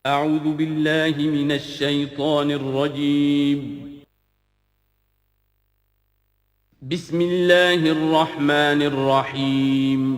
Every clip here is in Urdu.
أعوذ بالله من الشيطان الرجيم. بسم الله الرحمن الرحيم.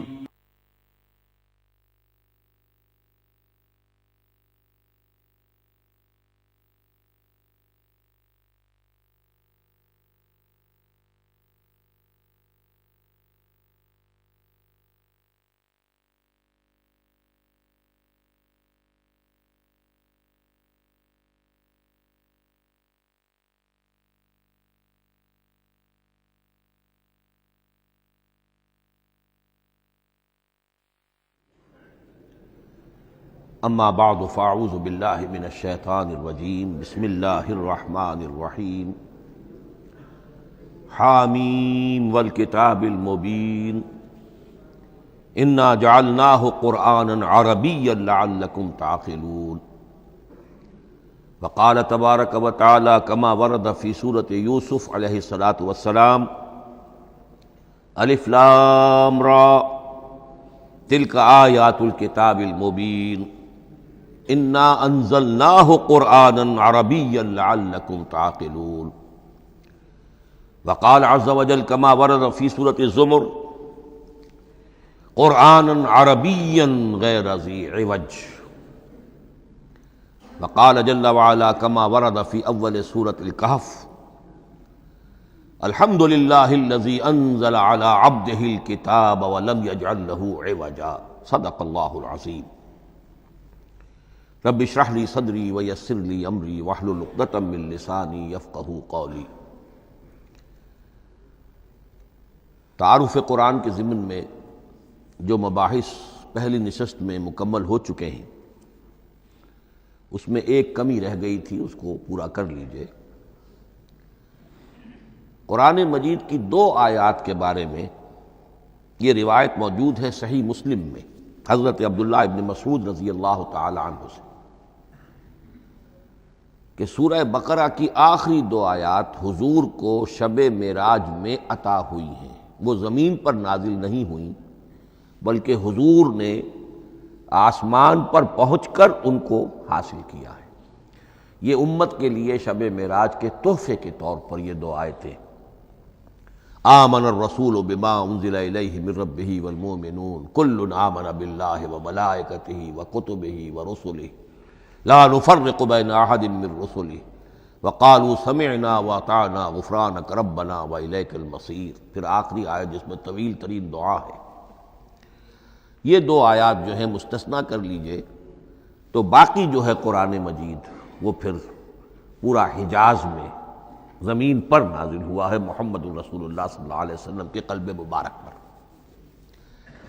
اما بعد فاعوذ باللہ من الشیطان الرجیم بسم اللہ الرحمن الرحیم حامیم والکتاب المبین انا جعلناہ قرآنا عربیا لعلکم تعقلون وقال تبارک وتعالی کما ورد فی سورۃ یوسف علیہ الصلاۃ والسلام الف لام را تلک آیات الکتاب المبین انا انزلناہ قرآنا عربیا لعلکم تعقلون وقال عز وجل كما ورد في سورة الزمر قرآنا عربیا غیر ذی عوج وقال جل وعلا كما ورد في اول سورة الكهف الحمد للہ الذی انزل على عبده الكتاب ولم يجعل له عوجا صدق اللہ العظیم رب اشرح لی صدری ویسر لی امری واحلل عقدۃ من لسانی یفقہوا قولی۔ تعارف قرآن کے ضمن میں جو مباحث پہلی نشست میں مکمل ہو چکے ہیں اس میں ایک کمی رہ گئی تھی، اس کو پورا کر لیجئے۔ قرآن مجید کی 2 آیات کے بارے میں یہ روایت موجود ہے صحیح مسلم میں حضرت عبداللہ ابن مسعود رضی اللہ تعالی عنہ سے کہ سورہ بقرہ کی آخری 2 آیات حضور کو شب معراج میں عطا ہوئی ہیں، وہ زمین پر نازل نہیں ہوئیں بلکہ حضور نے آسمان پر پہنچ کر ان کو حاصل کیا ہے۔ یہ امت کے لیے شب معراج کے تحفے کے طور پر یہ 2 آیتیں آمن الرسول بما انزل الیہ من ربہ والمؤمنون کل آمن باللہ وملائکتہ وکتبہ ورسلہ لا نفرق بین احد من رسلہ وقالوا سمعنا واطعنا غفرانک ربنا والیک المصیر۔ پھر آخری آیت جس میں طویل ترین دعا ہے۔ یہ 2 آیات جو ہیں مستثنیٰ کر لیجئے تو باقی جو ہے قرآن مجید وہ پھر پورا حجاز میں زمین پر نازل ہوا ہے محمد رسول اللہ صلی اللہ علیہ وسلم کے قلب مبارک پر۔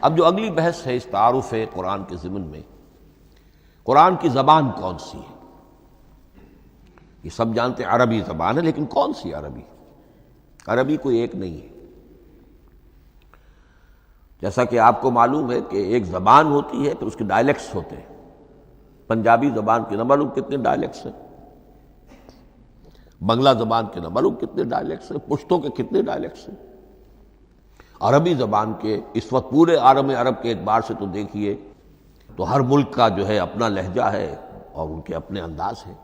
اب جو اگلی بحث ہے اس تعارف قرآن کے ضمن میں، قرآن کی زبان کون سی ہے؟ یہ سب جانتے ہیں عربی زبان ہے، لیکن کون سی عربی؟ عربی کوئی ایک نہیں ہے۔ جیسا کہ آپ کو معلوم ہے کہ ایک زبان ہوتی ہے پھر اس کے ڈائلیکٹس ہوتے ہیں۔ پنجابی زبان کے نہ معلوم کتنے ڈائلیکٹس ہیں، بنگلہ زبان کے نہ معلوم کتنے ڈائلیکٹس ہیں، پشتوں کے کتنے ڈائلیکٹس ہیں۔ عربی زبان کے اس وقت پورے عالم عرب کے اعتبار سے تو دیکھیے تو ہر ملک کا جو ہے اپنا لہجہ ہے اور ان کے اپنے انداز ہے۔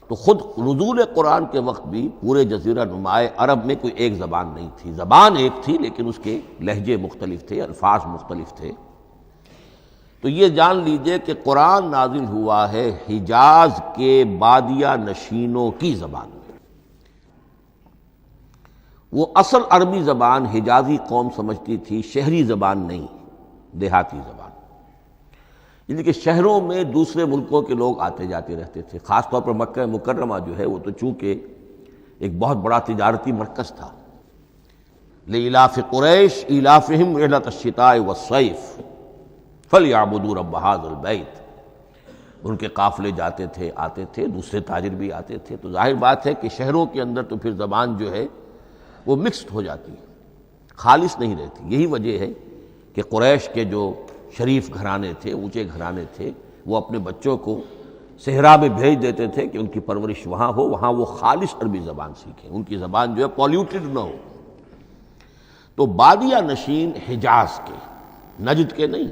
تو خود نزول قرآن کے وقت بھی پورے جزیرہ نماء عرب میں کوئی ایک زبان نہیں تھی، زبان ایک تھی لیکن اس کے لہجے مختلف تھے، الفاظ مختلف تھے۔ تو یہ جان لیجئے کہ قرآن نازل ہوا ہے حجاز کے بادیہ نشینوں کی زبان میں۔ وہ اصل عربی زبان حجازی قوم سمجھتی تھی، شہری زبان نہیں، دیہاتی زبان۔ یعنی کہ شہروں میں دوسرے ملکوں کے لوگ آتے جاتے رہتے تھے، خاص طور پر مکہ مکرمہ جو ہے وہ تو چونکہ ایک بہت بڑا تجارتی مرکز تھا۔ لإلاف قریش ایلافہم رحلۃ الشتاء والصیف فَلْيَعْبُدُوا رَبَّ هَٰذَا الْبَيْتِ۔ ان کے قافلے جاتے تھے، آتے تھے، دوسرے تاجر بھی آتے تھے، تو ظاہر بات ہے کہ شہروں کے اندر تو پھر زبان جو ہے وہ مکسڈ ہو جاتی ہے، خالص نہیں رہتی۔ یہی وجہ ہے کہ قریش کے جو شریف گھرانے تھے، اونچے گھرانے تھے، وہ اپنے بچوں کو صحرا میں بھیج دیتے تھے کہ ان کی پرورش وہاں ہو، وہاں وہ خالص عربی زبان سیکھیں، ان کی زبان جو ہے پولیوٹڈ نہ ہو۔ تو بادیہ نشین حجاز کے، نجد کے نہیں،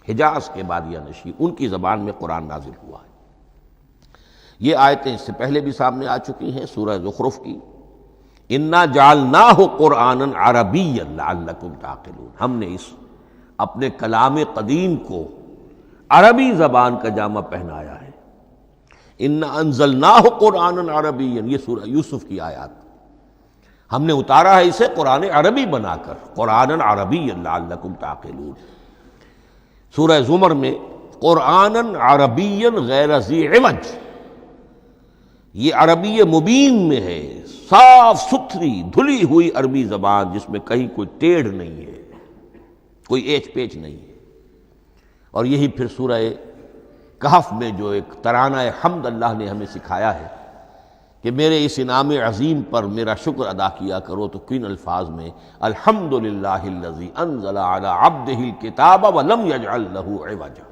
حجاز کے بادیہ نشین، ان کی زبان میں قرآن نازل ہوا ہے۔ یہ آیتیں اس سے پہلے بھی سامنے آ چکی ہیں سورہ زخرف کی، انا جعلناہ قرآنا عربیا لعلکم تعقلون، ہم نے اس اپنے کلام قدیم کو عربی زبان کا جامہ پہنایا ہے۔ انا انزلناہ قرآنا عربیا، یہ سورہ یوسف کی آیات، ہم نے اتارا ہے اسے قرآن عربی بنا کر، قرآنا عربیا لعلکم تعقلون۔ سورہ زمر میں قرآنا عربیا غیر ذی عوج، یہ عربی مبین میں ہے، صاف ستھری دھلی ہوئی عربی زبان جس میں کہیں کوئی ٹیڑھ نہیں ہے، کوئی ایچ پیچ نہیں ہے۔ اور یہی پھر سورہ کہف میں جو ایک ترانہ حمد اللہ نے ہمیں سکھایا ہے کہ میرے اس انعام عظیم پر میرا شکر ادا کیا کرو، تو کن الفاظ میں الحمدللہ الذی انزل علی عبدہ الکتاب ولم یجعل لہ عوجا۔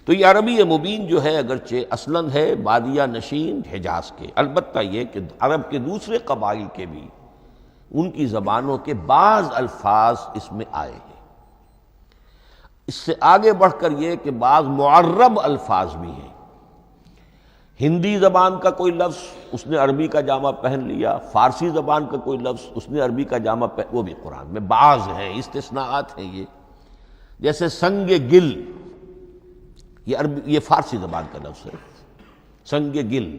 تو یہ عربی مبین جو ہے اگرچہ اصلاً ہے بادیہ نشین حجاز کے، البتہ یہ کہ عرب کے دوسرے قبائل کے بھی ان کی زبانوں کے بعض الفاظ اس میں آئے ہیں۔ اس سے آگے بڑھ کر یہ کہ بعض معرب الفاظ بھی ہیں، ہندی زبان کا کوئی لفظ اس نے عربی کا جامہ پہن لیا، فارسی زبان کا کوئی لفظ اس نے عربی کا جامہ پہن، وہ بھی قرآن میں بعض ہیں، استثناءات ہیں یہ۔ جیسے سنگ گل، یہ فارسی زبان کا لفظ ہے، سنگ گل،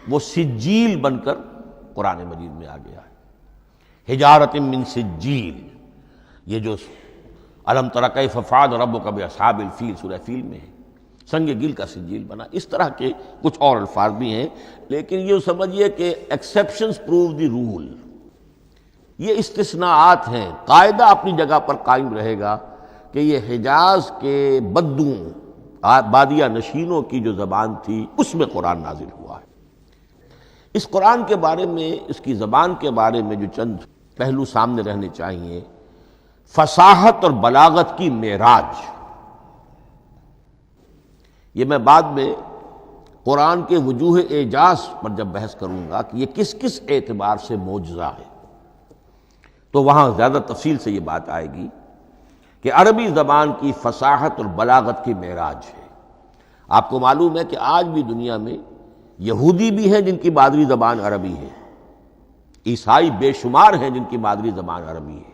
وہ سجیل بن کر قرآن مجید میں آ گیا ہے۔ حجارۃ من سجیل، یہ جو الم تر کیف فعل ربک باصحاب الفیل سورہ فیل میں ہے، سنگ گل کا سجیل بنا۔ اس طرح کے کچھ اور الفاظ بھی ہیں، لیکن یہ سمجھیے کہ ایکسیپشنز پروو دی رول، یہ استثناءات ہیں، قاعدہ اپنی جگہ پر قائم رہے گا کہ یہ حجاز کے بدوؤں بادیہ نشینوں کی جو زبان تھی اس میں قرآن نازل ہوا ہے۔ اس قرآن کے بارے میں، اس کی زبان کے بارے میں جو چند پہلو سامنے رہنے چاہیے، فصاحت اور بلاغت کی معراج، یہ میں بعد میں قرآن کے وجوہ اعجاز پر جب بحث کروں گا کہ یہ کس کس اعتبار سے معجزہ ہے، تو وہاں زیادہ تفصیل سے یہ بات آئے گی کہ عربی زبان کی فصاحت اور بلاغت کی معراج ہے۔ آپ کو معلوم ہے کہ آج بھی دنیا میں یہودی بھی ہیں جن کی مادری زبان عربی ہے، عیسائی بے شمار ہیں جن کی مادری زبان عربی ہے،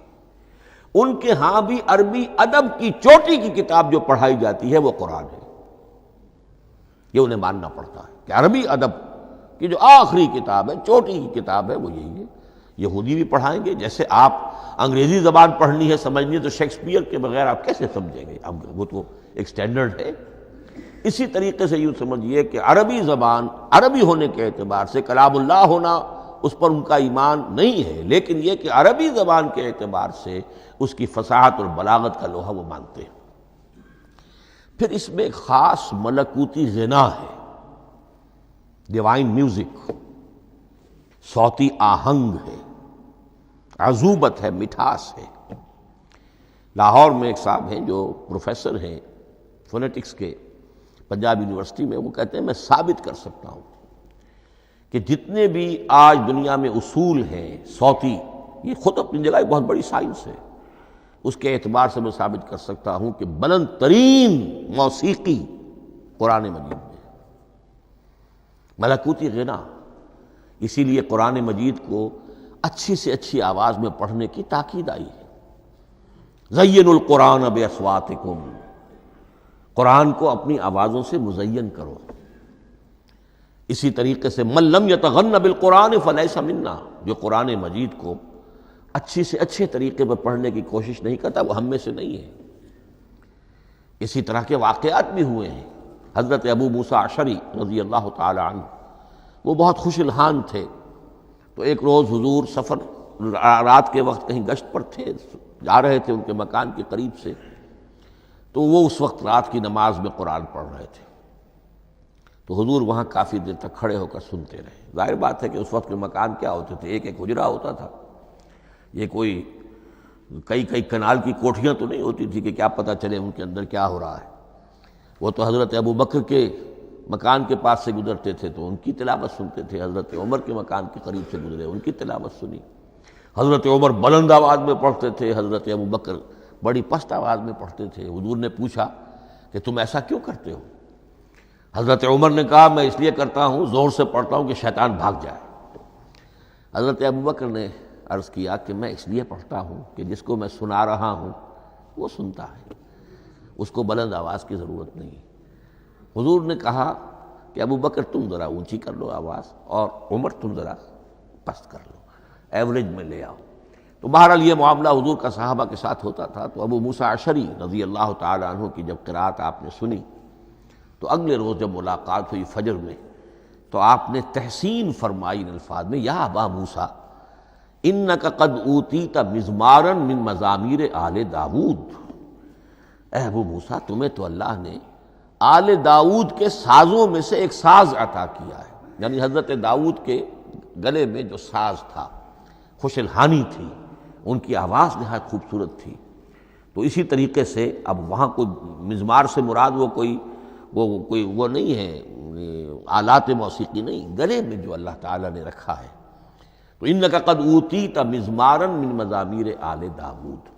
ان کے ہاں بھی عربی ادب کی چوٹی کی کتاب جو پڑھائی جاتی ہے وہ قرآن ہے۔ یہ انہیں ماننا پڑتا ہے کہ عربی ادب کی جو آخری کتاب ہے، چوٹی کی کتاب ہے، وہ یہی ہے۔ یہودی بھی پڑھائیں گے، جیسے آپ انگریزی زبان پڑھنی ہے سمجھنی ہے تو شیکسپیئر کے بغیر آپ کیسے سمجھیں گے، اب وہ تو ایک سٹینڈرڈ ہے۔ اسی طریقے سے یوں سمجھیے کہ عربی زبان عربی ہونے کے اعتبار سے کلام اللہ ہونا اس پر ان کا ایمان نہیں ہے، لیکن یہ کہ عربی زبان کے اعتبار سے اس کی فصاحت اور بلاغت کا لوہا وہ مانتے ہیں۔ پھر اس میں ایک خاص ملکوتی غنا ہے، ڈیوائن میوزک، صوتی آہنگ ہے، عذوبت ہے، مٹھاس ہے۔ لاہور میں ایک صاحب ہیں جو پروفیسر ہیں فونیٹکس کے پنجاب یونیورسٹی میں، وہ کہتے ہیں میں ثابت کر سکتا ہوں کہ جتنے بھی آج دنیا میں اصول ہیں صوتی، یہ خود اپنی جگہ ایک بہت بڑی سائنس ہے، اس کے اعتبار سے میں ثابت کر سکتا ہوں کہ بلند ترین موسیقی قرآن مجید میں ہے، ملکوتی غنا۔ اسی لیے قرآن مجید کو اچھی سے اچھی آواز میں پڑھنے کی تاکید آئی ہے۔ زینوا القرآن باصواتکم، قرآن کو اپنی آوازوں سے مزین کرو۔ اسی طریقے سے من لم یتغن بالقرآن فلیس منا، جو قرآن مجید کو اچھی سے اچھے طریقے پر پڑھنے کی کوشش نہیں کرتا وہ ہم میں سے نہیں ہے۔ اسی طرح کے واقعات بھی ہوئے ہیں۔ حضرت ابو موسیٰ اشعری رضی اللہ تعالی عنہ، وہ بہت خوش الحان تھے، تو ایک روز حضور سفر رات کے وقت کہیں گشت پر تھے، جا رہے تھے ان کے مکان کے قریب سے، تو وہ اس وقت رات کی نماز میں قرآن پڑھ رہے تھے، تو حضور وہاں کافی دیر تک کھڑے ہو کر سنتے رہے۔ ظاہر بات ہے کہ اس وقت کے مکان کیا ہوتے تھے، ایک ایک حجرہ ہوتا تھا، یہ کوئی کئی کنال کی کوٹھیاں تو نہیں ہوتی تھی کہ کیا پتہ چلے ان کے اندر کیا ہو رہا ہے۔ وہ تو حضرت ابو بکر کے مکان کے پاس سے گزرتے تھے تو ان کی تلاوت سنتے تھے، حضرت عمر کے مکان کے قریب سے گزرے ان کی تلاوت سنی، حضرت عمر بلند آواز میں پڑھتے تھے، حضرت ابو بکر بڑی پست آواز میں پڑھتے تھے۔ حضور نے پوچھا کہ تم ایسا کیوں کرتے ہو؟ حضرت عمر نے کہا میں اس لیے کرتا ہوں، زور سے پڑھتا ہوں کہ شیطان بھاگ جائے۔ حضرت ابوبکر نے عرض کیا کہ میں اس لیے پڑھتا ہوں کہ جس کو میں سنا رہا ہوں وہ سنتا ہے، اس کو بلند آواز کی ضرورت نہیں۔ حضور نے کہا کہ ابوبکر تم ذرا اونچی کر لو آواز، اور عمر تم ذرا پست کر لو، ایوریج میں لے آؤ۔ تو بہرحال یہ معاملہ حضور کا صحابہ کے ساتھ ہوتا تھا۔ تو ابو موسیٰ اشعری رضی اللہ تعالی عنہ کی جب قرأت آپ نے سنی تو اگلے روز جب ملاقات ہوئی فجر میں تو آپ نے تحسین فرمائی ان الفاظ میں، یا ابا موسیٰ انک قد اوتیت مزمارا من مزامیر آل داود، اے ابو موسیٰ تمہیں تو اللہ نے آل داود کے سازوں میں سے ایک ساز عطا کیا ہے، یعنی حضرت داود کے گلے میں جو ساز تھا، خوش الحانی تھی، ان کی آواز نہایت خوبصورت تھی۔ تو اسی طریقے سے اب وہاں کوئی مزمار سے مراد وہ نہیں ہے آلات موسیقی نہیں، گلے میں جو اللہ تعالیٰ نے رکھا ہے۔ تو انک قد اوتیت مزمارا من مزامیر آل داود۔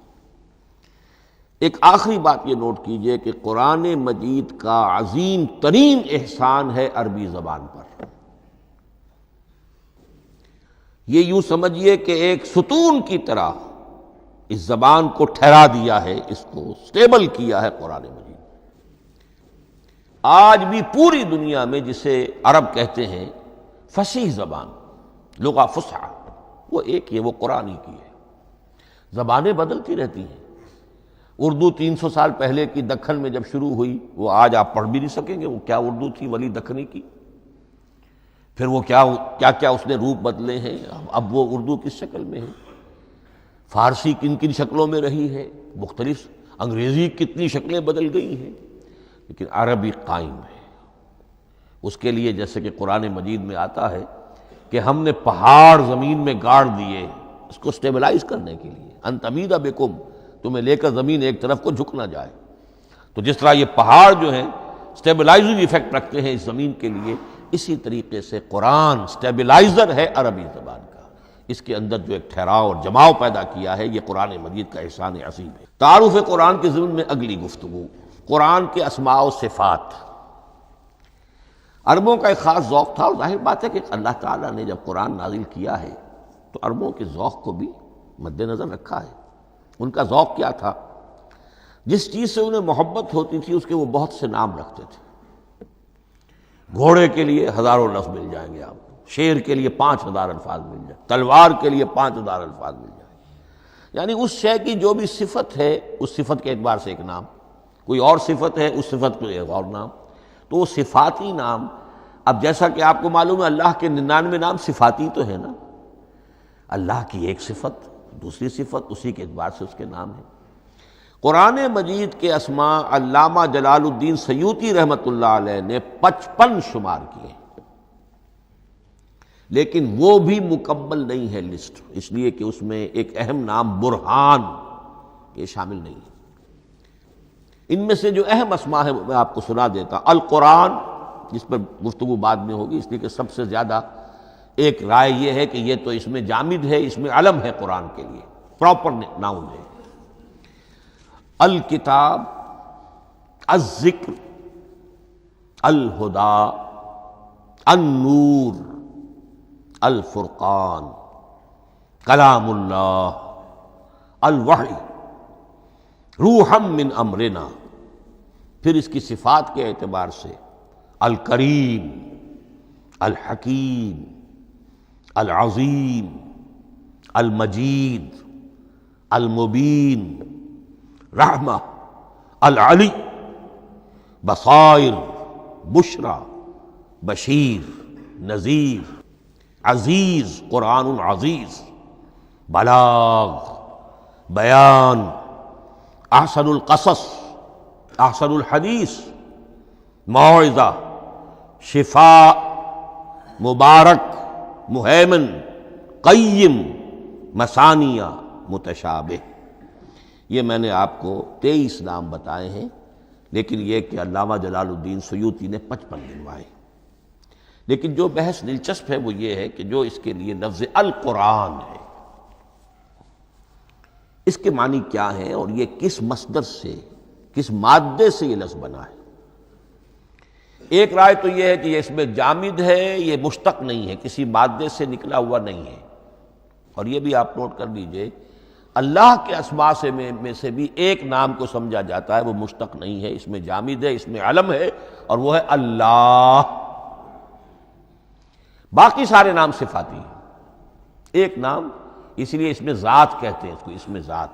ایک آخری بات یہ نوٹ کیجئے کہ قرآن مجید کا عظیم ترین احسان ہے عربی زبان پر۔ یہ یوں سمجھیے کہ ایک ستون کی طرح اس زبان کو ٹھہرا دیا ہے، اس کو سٹیبل کیا ہے قرآن مجید۔ آج بھی پوری دنیا میں جسے عرب کہتے ہیں فصیح زبان، لغہ فصحی، وہ ایک ہے، وہ قرآن ہی کی ہے۔ زبانیں بدلتی رہتی ہیں۔ اردو 300 سال پہلے کی دکن میں جب شروع ہوئی، وہ آج آپ پڑھ بھی نہیں سکیں گے وہ کیا اردو تھی ولی دکنی کی، پھر وہ کیا اس نے روپ بدلے ہیں، اب وہ اردو کس شکل میں ہے، فارسی کن کن شکلوں میں رہی ہے، مختلف انگریزی کتنی شکلیں بدل گئی ہیں، لیکن عربی قائم ہے۔ اس کے لیے جیسے کہ قرآن مجید میں آتا ہے کہ ہم نے پہاڑ زمین میں گاڑ دیے اس کو سٹیبلائز کرنے کے لیے، ان تمید بکم، تمہیں لے کر زمین ایک طرف کو جھک نہ جائے۔ تو جس طرح یہ پہاڑ جو ہیں سٹیبلائزنگ ایفیکٹ رکھتے ہیں اس زمین کے لیے، اسی طریقے سے قرآن سٹیبلائزر ہے عربی زبان کا۔ اس کے اندر جو ایک ٹھہراؤ اور جماؤ پیدا کیا ہے، یہ قرآن مجید کا احسان عظیم ہے۔ تعارف قرآن کے ضمن میں اگلی گفتگو، قرآن کے اسماء و صفات۔ عربوں کا ایک خاص ذوق تھا، اور ظاہر بات ہے کہ اللہ تعالیٰ نے جب قرآن نازل کیا ہے تو عربوں کے ذوق کو بھی مد نظر رکھا ہے۔ ان کا ذوق کیا تھا؟ جس چیز سے انہیں محبت ہوتی تھی اس کے وہ بہت سے نام رکھتے تھے۔ گھوڑے کے لیے ہزاروں لفظ مل جائیں گے آپ کو، شیر کے لیے 5000 الفاظ مل جائیں، تلوار کے لیے 5000 الفاظ مل جائیں گے۔ یعنی اس شے کی جو بھی صفت ہے اس صفت کے اعتبار سے ایک نام، کوئی اور صفت ہے اس صفت کو ایک اور نام، تو وہ صفاتی نام۔ اب جیسا کہ آپ کو معلوم ہے اللہ کے 99 نام صفاتی تو ہے نا، اللہ کی ایک صفت دوسری صفت، اسی کے اعتبار سے اس کے نام ہیں۔ قرآن مجید کے اسماء علامہ جلال الدین سیوطی رحمۃ اللہ علیہ نے 55 شمار کیے، لیکن وہ بھی مکمل نہیں ہے لسٹ، اس لیے کہ اس میں ایک اہم نام برہان یہ شامل نہیں ہے۔ ان میں سے جو اہم اسماء ہے میں آپ کو سنا دیتا۔ القرآن، جس پر گفتگو بعد میں ہوگی، اس لیے کہ سب سے زیادہ ایک رائے یہ ہے کہ یہ تو اس میں جامد ہے، اس میں علم ہے قرآن کے لیے، پراپر ناؤن ہے۔ الکتاب، الذکر، الہدیٰ، النور، الفرقان، کلام اللہ، الوحی، روحا من امرنا۔ پھر اس کی صفات کے اعتبار سے الکریم، الحکیم، العظیم، المجید، المبین، رحمہ، العلی، بصائر، بشرا، بشیر، نذیر، عزیز، قرآن عزیز، بلاغ، بیان، احسن القصص، احسن الحدیث، موعظہ، شفاء، مبارک، مہیمن، قیم، مثانیہ، متشابہ۔ یہ میں نے آپ کو 23 نام بتائے ہیں، لیکن یہ کہ علامہ جلال الدین سیوطی نے 55 گنوائے۔ لیکن جو بحث دلچسپ ہے وہ یہ ہے کہ جو اس کے لیے لفظ القرآن ہے، اس کے معنی کیا ہیں اور یہ کس مصدر سے، کس مادے سے یہ لفظ بنا ہے؟ ایک رائے تو یہ ہے کہ یہ اس میں جامد ہے، یہ مشتق نہیں ہے، کسی مادے سے نکلا ہوا نہیں ہے۔ اور یہ بھی آپ نوٹ کر لیجئے، اللہ کے اسماء میں سے بھی ایک نام کو سمجھا جاتا ہے، وہ مشتق نہیں ہے، اس میں جامد ہے، اس میں علم ہے، اور وہ ہے اللہ۔ باقی سارے نام صفاتی ہیں، ایک نام، اس لیے اس میں ذات کہتے ہیں اس کو، اس میں ذات۔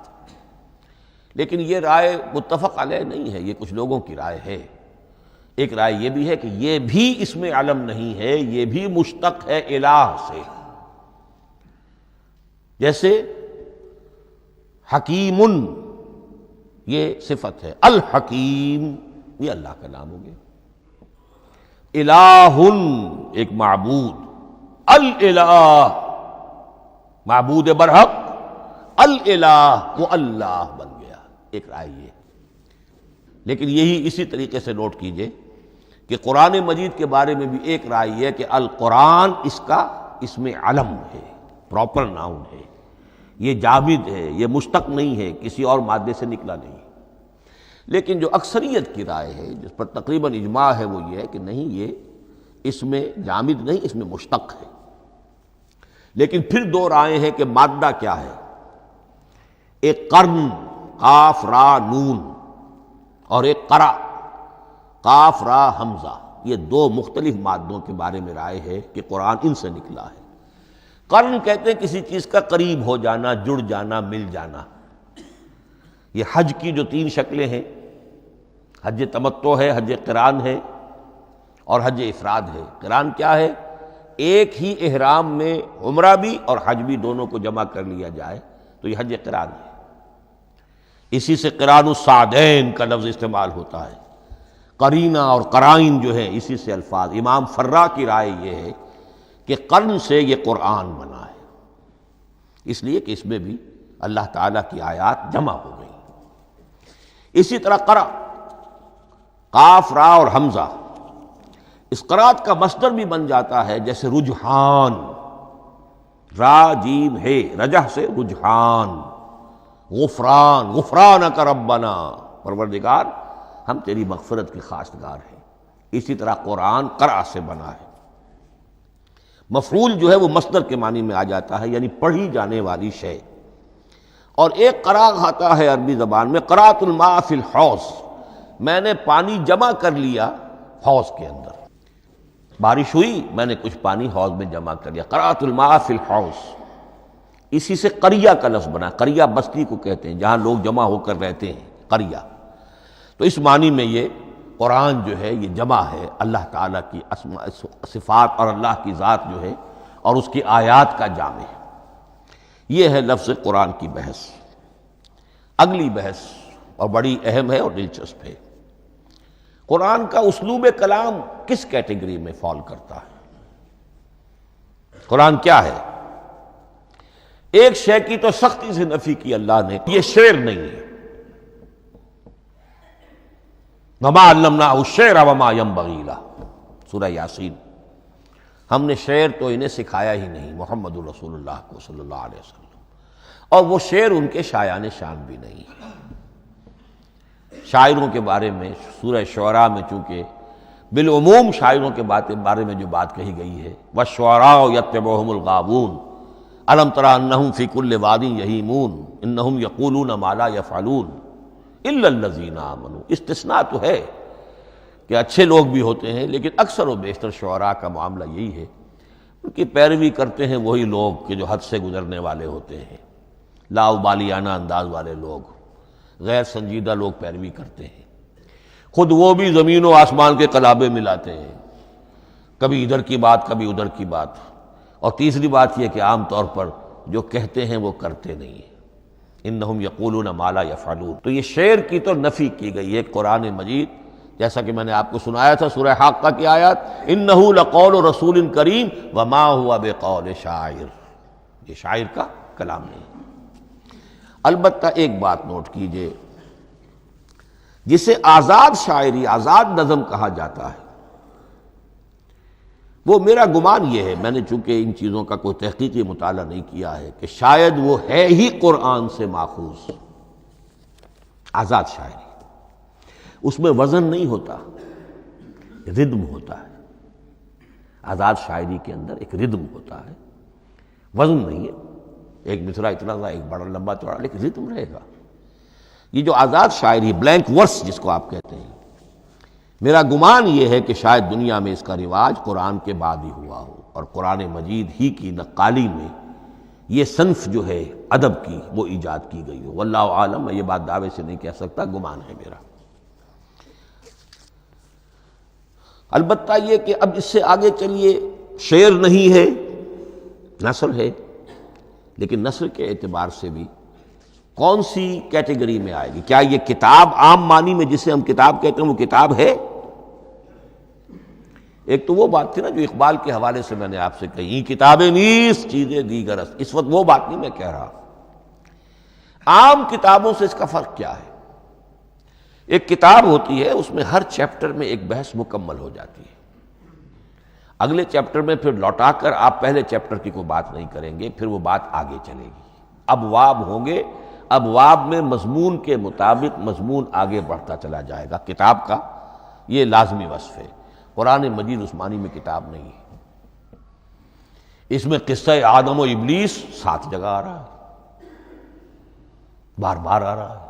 لیکن یہ رائے متفق علیہ نہیں ہے، یہ کچھ لوگوں کی رائے ہے۔ ایک رائے یہ بھی ہے کہ یہ بھی اس میں علم نہیں ہے، یہ بھی مشتق ہے الہ سے۔ جیسے حکیم، یہ صفت ہے، الحکیم یہ اللہ کا نام ہو گیا۔ الہ ایک معبود، الالہ معبود برحق، الالہ وہ اللہ بن گیا، ایک رائے یہ۔ لیکن یہی اسی طریقے سے نوٹ کیجئے کہ قرآن مجید کے بارے میں بھی ایک رائے یہ ہے کہ القرآن اس میں علم ہے، پراپر ناؤن ہے، یہ جامد ہے، یہ مشتق نہیں ہے، کسی اور مادے سے نکلا نہیں۔ لیکن جو اکثریت کی رائے ہے، جس پر تقریباً اجماع ہے، وہ یہ ہے کہ نہیں، یہ اس میں جامد نہیں، اس میں مشتق ہے۔ لیکن پھر دو رائے ہیں کہ مادہ کیا ہے۔ ایک قرن، قاف را نون، اور ایک قرا، قاف را حمزہ، یہ دو مختلف مادوں کے بارے میں رائے ہے کہ قرآن ان سے نکلا ہے۔ قرن کہتے ہیں کسی چیز کا قریب ہو جانا، جڑ جانا، مل جانا۔ یہ حج کی جو تین شکلیں ہیں، حج تمتع ہے، حج قران ہے، اور حج افراد ہے۔ قران کیا ہے؟ ایک ہی احرام میں عمرہ بھی اور حج بھی دونوں کو جمع کر لیا جائے تو یہ حج قران ہے۔ اسی سے قران الصعدین کا لفظ استعمال ہوتا ہے۔ قرینہ اور قرائن جو ہے اسی سے الفاظ۔ امام فرا کی رائے یہ ہے کہ قرن سے یہ قرآن بنا ہے، اس لیے کہ اس میں بھی اللہ تعالیٰ کی آیات جمع ہو گئی۔ اسی طرح قرأ، قاف را اور حمزہ، اس قرات کا مصدر بھی بن جاتا ہے، جیسے رجحان، را جیم ہے، رجح سے رجحان۔ غفران، غفرانک ربنا، پروردگار ہم تیری مغفرت کے خواستگار ہیں۔ اسی طرح قرآن قرأ سے بنا ہے۔ مفعول جو ہے وہ مصدر کے معنی میں آ جاتا ہے، یعنی پڑھی جانے والی شے۔ اور ایک قرأ آتا ہے عربی زبان میں، قرأت الماء فی الحوض، میں نے پانی جمع کر لیا حوض کے اندر۔ بارش ہوئی، میں نے کچھ پانی حوض میں جمع کر لیا، قرأت الماء فی الحوض۔ اسی سے قریہ کا لفظ بنا، قریہ بستی کو کہتے ہیں جہاں لوگ جمع ہو کر رہتے ہیں، قریہ۔ تو اس معنی میں یہ قرآن جو ہے یہ جمع ہے، اللہ تعالیٰ کی اسماء صفات اور اللہ کی ذات جو ہے اور اس کی آیات کا جامع ہے۔ یہ ہے لفظ قرآن کی بحث۔ اگلی بحث اور بڑی اہم ہے اور دلچسپ ہے، قرآن کا اسلوب کلام کس کیٹیگری میں فال کرتا ہے؟ قرآن کیا ہے؟ ایک شے کی تو سختی سے نفی کی اللہ نے، یہ شعر نہیں ہے۔ وَمَا عَلَّمْنَاهُ الشِّعْرَ وَمَا يَنبَغِي لَهُ، سورہ یاسین۔ ہم نے شعر تو انہیں سکھایا ہی نہیں، محمد رسول اللہ کو صلی اللہ علیہ وسلم، اور وہ شعر ان کے شایان شان بھی نہیں ہے۔ شاعروں کے بارے میں سورہ شعراء میں چونکہ بالعموم شاعروں کے بارے میں جو بات کہی گئی ہے، وَالشُّعَرَاءُ يَتَّبِعُهُمُ الْغَاوُونَ أَلَمْ تَرَ أَنَّهُمْ فِي كُلِّ وَادٍ يَهِيمُونَ إِنَّهُمْ يَقُولُونَ مَا لَا يَفْعَلُونَ إِلَّا الَّذِينَ آمَنُوا۔ استثناء تو ہے کہ اچھے لوگ بھی ہوتے ہیں، لیکن اکثر و بیشتر شعراء کا معاملہ یہی ہے، ان کی پیروی کرتے ہیں وہی لوگ کہ جو حد سے گزرنے والے ہوتے ہیں، لاابالیانہ انداز والے لوگ، غیر سنجیدہ لوگ پیروی کرتے ہیں۔ خود وہ بھی زمین و آسمان کے قلابے ملاتے ہیں، کبھی ادھر کی بات کبھی ادھر کی بات۔ اور تیسری بات یہ کہ عام طور پر جو کہتے ہیں وہ کرتے نہیں ہیں، انہم یقولون ما لا یفعلون۔ تو یہ شعر کی تو نفی کی گئی ہے قرآن مجید، جیسا کہ میں نے آپ کو سنایا تھا سورہ حاقہ کی آیات، انہ لقول رسول کریم وما ہوا بقول شاعر، یہ شاعر کا کلام نہیں۔ البتہ ایک بات نوٹ کیجئے، جسے آزاد شاعری، آزاد نظم کہا جاتا ہے، وہ میرا گمان یہ ہے، میں نے چونکہ ان چیزوں کا کوئی تحقیقی مطالعہ نہیں کیا ہے، کہ شاید وہ ہے ہی قرآن سے ماخوذ آزاد شاعری۔ اس میں وزن نہیں ہوتا، ردم ہوتا ہے۔ آزاد شاعری کے اندر ایک ردم ہوتا ہے، وزن نہیں ہے، ایک مصرع اتنا سا، ایک بڑا لمبا چوڑا، لیکن ردم رہے گا۔ یہ جو آزاد شاعری، بلینک ورس جس کو آپ کہتے ہیں، میرا گمان یہ ہے کہ شاید دنیا میں اس کا رواج قرآن کے بعد ہی ہوا ہو، اور قرآن مجید ہی کی نقالی میں یہ صنف جو ہے ادب کی وہ ایجاد کی گئی ہو۔ واللہ عالم، میں یہ بات دعوے سے نہیں کہہ سکتا، گمان ہے میرا۔ البتہ یہ کہ اب اس سے آگے چلیے، شعر نہیں ہے، نثر ہے، لیکن نثر کے اعتبار سے بھی کون سی کیٹیگری میں آئے گی؟ کیا یہ کتاب عام معنی میں جسے ہم کتاب کہتے ہیں وہ کتاب ہے؟ ایک تو وہ بات تھی نا جو اقبال کے حوالے سے میں نے آپ سے کہی، کتابیں نیست چیزیں دیگر است، اس وقت وہ بات نہیں میں کہہ رہا۔ عام کتابوں سے اس کا فرق کیا ہے؟ ایک کتاب ہوتی ہے، اس میں ہر چیپٹر میں ایک بحث مکمل ہو جاتی ہے، اگلے چیپٹر میں پھر لوٹا کر آپ پہلے چیپٹر کی کوئی بات نہیں کریں گے، پھر وہ بات آگے چلے گی، ابواب ہوں گے، ابواب میں مضمون کے مطابق مضمون آگے بڑھتا چلا جائے گا۔ کتاب کا یہ لازمی وصف ہے۔ قرآن مجید اس معنی میں کتاب نہیں ہے۔ اس میں قصہ آدم و ابلیس 7 جگہ آ رہا ہے، بار بار آ رہا ہے،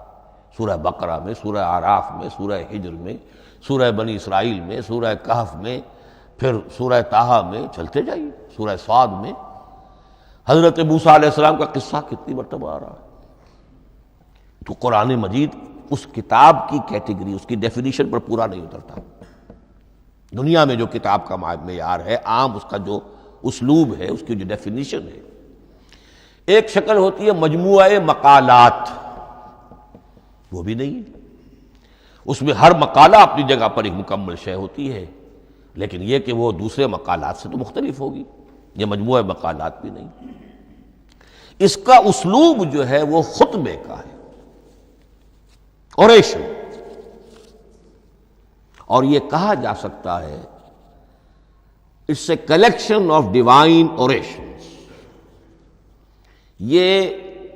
سورہ بقرہ میں، سورہ اعراف میں، سورہ حجر میں، سورہ بنی اسرائیل میں، سورہ کہف میں، پھر سورہ طٰہٰ میں، چلتے جائیے، سورہ صاد میں حضرت موسیٰ علیہ السلام کا قصہ کتنی مرتبہ آ رہا ہے۔ تو قرآن مجید اس کتاب کی کیٹیگری، اس کی ڈیفینیشن پر پورا نہیں اترتا۔ دنیا میں جو کتاب کا معیار ہے، عام اس کا جو اسلوب ہے، اس کی جو ڈیفینیشن ہے، ایک شکل ہوتی ہے مجموعہ مقالات، وہ بھی نہیں ہے۔ اس میں ہر مقالہ اپنی جگہ پر ایک مکمل شے ہوتی ہے، لیکن یہ کہ وہ دوسرے مقالات سے تو مختلف ہوگی، یہ مجموعہ مقالات بھی نہیں۔ اس کا اسلوب جو ہے وہ خطبے کا ہے، اوریشن، اور یہ کہا جا سکتا ہے it's a collection of divine orations. یہ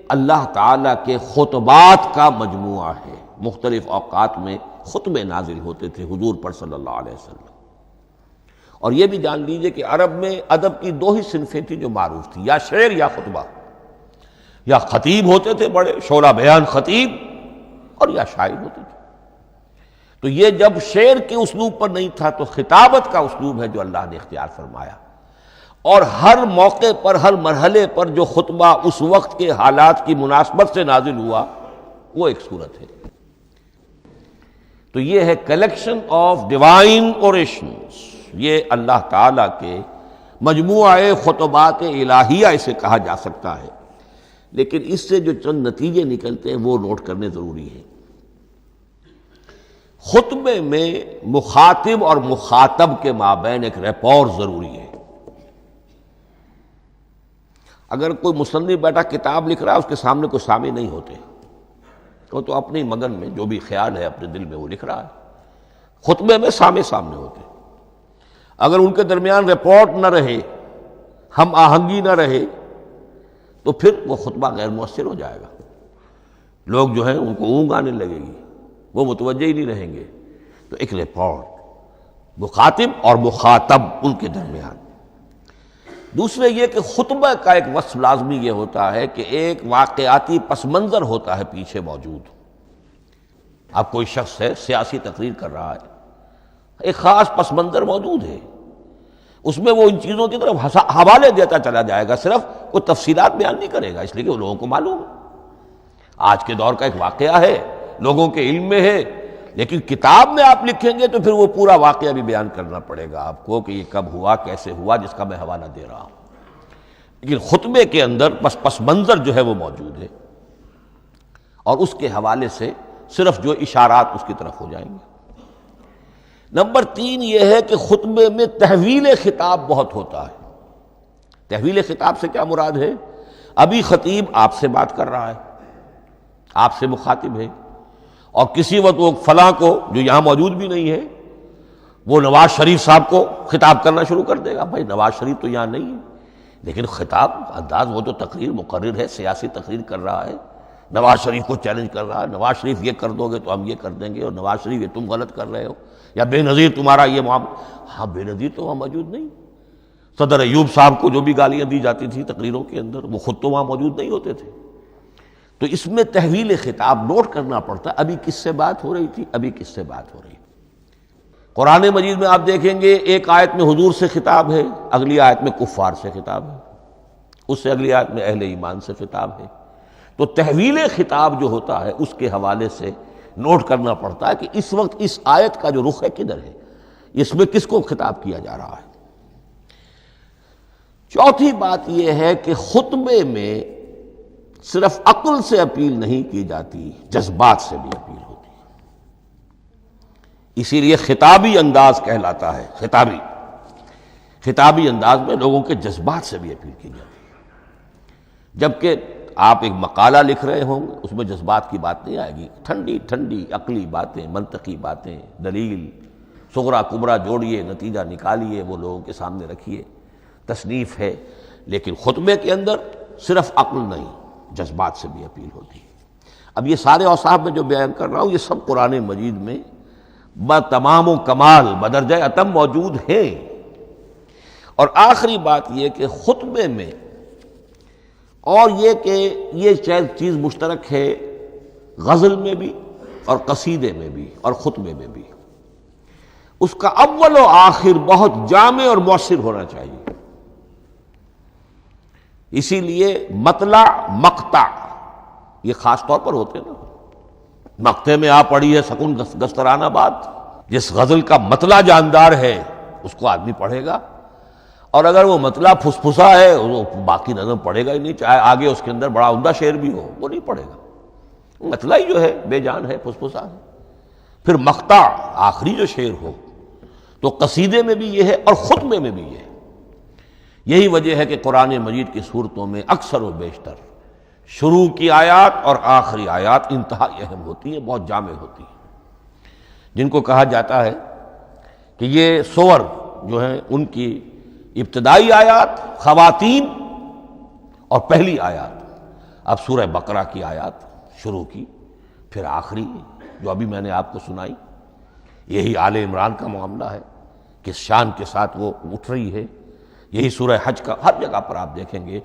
اللہ تعالیٰ کے خطبات کا مجموعہ ہے۔ مختلف اوقات میں خطبے نازل ہوتے تھے حضور پر صلی اللہ علیہ وسلم۔ اور یہ بھی جان لیجئے کہ عرب میں ادب کی 2 ہی صنفیں تھیں جو معروف تھیں، یا شعر یا خطبہ، یا خطیب ہوتے تھے بڑے شعرا بیان خطیب، اور یا شاعر ہوتے تھے۔ تو یہ جب شعر کے اسلوب پر نہیں تھا تو خطابت کا اسلوب ہے جو اللہ نے اختیار فرمایا، اور ہر موقع پر، ہر مرحلے پر جو خطبہ اس وقت کے حالات کی مناسبت سے نازل ہوا وہ ایک صورت ہے۔ تو یہ ہے کلیکشن آف ڈیوائن اوریشنز، یہ اللہ تعالیٰ کے مجموعہ خطبات الہیہ اسے کہا جا سکتا ہے، لیکن اس سے جو چند نتیجے نکلتے ہیں وہ نوٹ کرنے ضروری ہیں۔ خطبے میں مخاطب اور مخاطب کے مابین ایک ریپور ضروری ہے۔ اگر کوئی مصنف بیٹا کتاب لکھ رہا ہے، اس کے سامنے کوئی سامع نہیں ہوتے، وہ تو اپنی مگن میں جو بھی خیال ہے اپنے دل میں وہ لکھ رہا ہے۔ خطبے میں سامع سامنے ہوتے، اگر ان کے درمیان رپورٹ نہ رہے، ہم آہنگی نہ رہے، تو پھر وہ خطبہ غیر مؤثر ہو جائے گا۔ لوگ جو ہیں ان کو اونگ آنے لگے گی، وہ متوجہ ہی نہیں رہیں گے۔ تو ایک رپورٹ مخاطب اور مخاطب ان کے درمیان۔ دوسرے یہ کہ خطبہ کا ایک وصف لازمی یہ ہوتا ہے کہ ایک واقعاتی پس منظر ہوتا ہے پیچھے موجود۔ اب کوئی شخص ہے سیاسی تقریر کر رہا ہے، ایک خاص پس منظر موجود ہے، اس میں وہ ان چیزوں کی طرف حوالے دیتا چلا جائے گا، صرف کوئی تفصیلات بیان نہیں کرے گا، اس لیے کہ وہ لوگوں کو معلوم ہے آج کے دور کا ایک واقعہ ہے، لوگوں کے علم میں ہے۔ لیکن کتاب میں آپ لکھیں گے تو پھر وہ پورا واقعہ بھی بیان کرنا پڑے گا آپ کو کہ یہ کب ہوا، کیسے ہوا، جس کا میں حوالہ دے رہا ہوں۔ لیکن خطبے کے اندر پس منظر جو ہے وہ موجود ہے، اور اس کے حوالے سے صرف جو اشارات اس کی طرف ہو جائیں گے۔ نمبر 3 یہ ہے کہ خطبے میں تحویل خطاب بہت ہوتا ہے۔ تحویل خطاب سے کیا مراد ہے؟ ابھی خطیب آپ سے بات کر رہا ہے، آپ سے مخاطب ہے، اور کسی وقت وہ فلاں کو جو یہاں موجود بھی نہیں ہے وہ نواز شریف صاحب کو خطاب کرنا شروع کر دے گا. بھائی نواز شریف تو یہاں نہیں ہے، لیکن خطاب انداز وہ تو تقریر مقرر ہے، سیاسی تقریر کر رہا ہے، نواز شریف کو چیلنج کر رہا ہے. نواز شریف یہ کر دو گے تو ہم یہ کر دیں گے، اور نواز شریف یہ تم غلط کر رہے ہو، یا بے نظیر تمہارا یہ معاملہ. ہاں بے نظیر تو وہاں موجود نہیں. صدر ایوب صاحب کو جو بھی گالیاں دی جاتی تھی تقریروں کے اندر، وہ خود تو وہاں موجود نہیں ہوتے تھے. تو اس میں تحویل خطاب نوٹ کرنا پڑتا ہے. ابھی کس سے بات ہو رہی تھی، ابھی کس سے بات ہو رہی تھی. قرآن مجید میں آپ دیکھیں گے ایک آیت میں حضور سے خطاب ہے، اگلی آیت میں کفار سے خطاب ہے، اس سے اگلی آیت میں اہل ایمان سے خطاب ہے. تو تحویل خطاب جو ہوتا ہے اس کے حوالے سے نوٹ کرنا پڑتا ہے کہ اس وقت اس آیت کا جو رخ ہے کدھر ہے، اس میں کس کو خطاب کیا جا رہا ہے. چوتھی بات یہ ہے کہ خطبے میں صرف عقل سے اپیل نہیں کی جاتی، جذبات سے بھی اپیل ہوتی ہے. اسی لیے خطابی انداز کہلاتا ہے. خطابی انداز میں لوگوں کے جذبات سے بھی اپیل کی جاتی ہے. جبکہ آپ ایک مقالہ لکھ رہے ہوں گے، اس میں جذبات کی بات نہیں آئے گی. ٹھنڈی ٹھنڈی عقلی باتیں، منطقی باتیں، دلیل صغرا کبرا جوڑیے، نتیجہ نکالیے، وہ لوگوں کے سامنے رکھیے، تصنیف ہے. لیکن خطبے کے اندر صرف عقل نہیں، جذبات سے بھی اپیل ہوتی ہے. اب یہ سارے اوصاف میں جو بیان کر رہا ہوں یہ سب قرآن مجید میں بتمام و کمال بدرجہ اتم موجود ہیں. اور آخری بات یہ کہ خطبے میں، اور یہ کہ یہ چیز مشترک ہے غزل میں بھی اور قصیدے میں بھی اور خطبے میں بھی، اس کا اول و آخر بہت جامع اور مؤثر ہونا چاہیے. اسی لیے مطلع مقطع یہ خاص طور پر ہوتے ہیں نا. مقطع میں آ پڑی ہے سکون گسترانہ بات، جس غزل کا مطلع جاندار ہے اس کو آدمی پڑھے گا، اور اگر وہ مطلع پھسپھسا ہے وہ باقی نظم پڑھے گا ہی نہیں، چاہے آگے اس کے اندر بڑا عمدہ شعر بھی ہو وہ نہیں پڑھے گا. مطلع ہی جو ہے بے جان ہے، پھسپھسا ہے. پھر مقطع آخری جو شعر ہو، تو قصیدے میں بھی یہ ہے اور خطبے میں بھی یہ ہے. یہی وجہ ہے کہ قرآن مجید کی صورتوں میں اکثر و بیشتر شروع کی آیات اور آخری آیات انتہائی اہم ہوتی ہیں، بہت جامع ہوتی ہیں، جن کو کہا جاتا ہے کہ یہ سور جو ہیں ان کی ابتدائی آیات، خواتین اور پہلی آیات. اب سورہ بقرہ کی آیات شروع کی، پھر آخری جو ابھی میں نے آپ کو سنائی، یہی آل عمران کا معاملہ ہے، کس شان کے ساتھ وہ اٹھ رہی ہے. یہی سورہ حج کا ہر جگہ پر آپ دیکھیں گے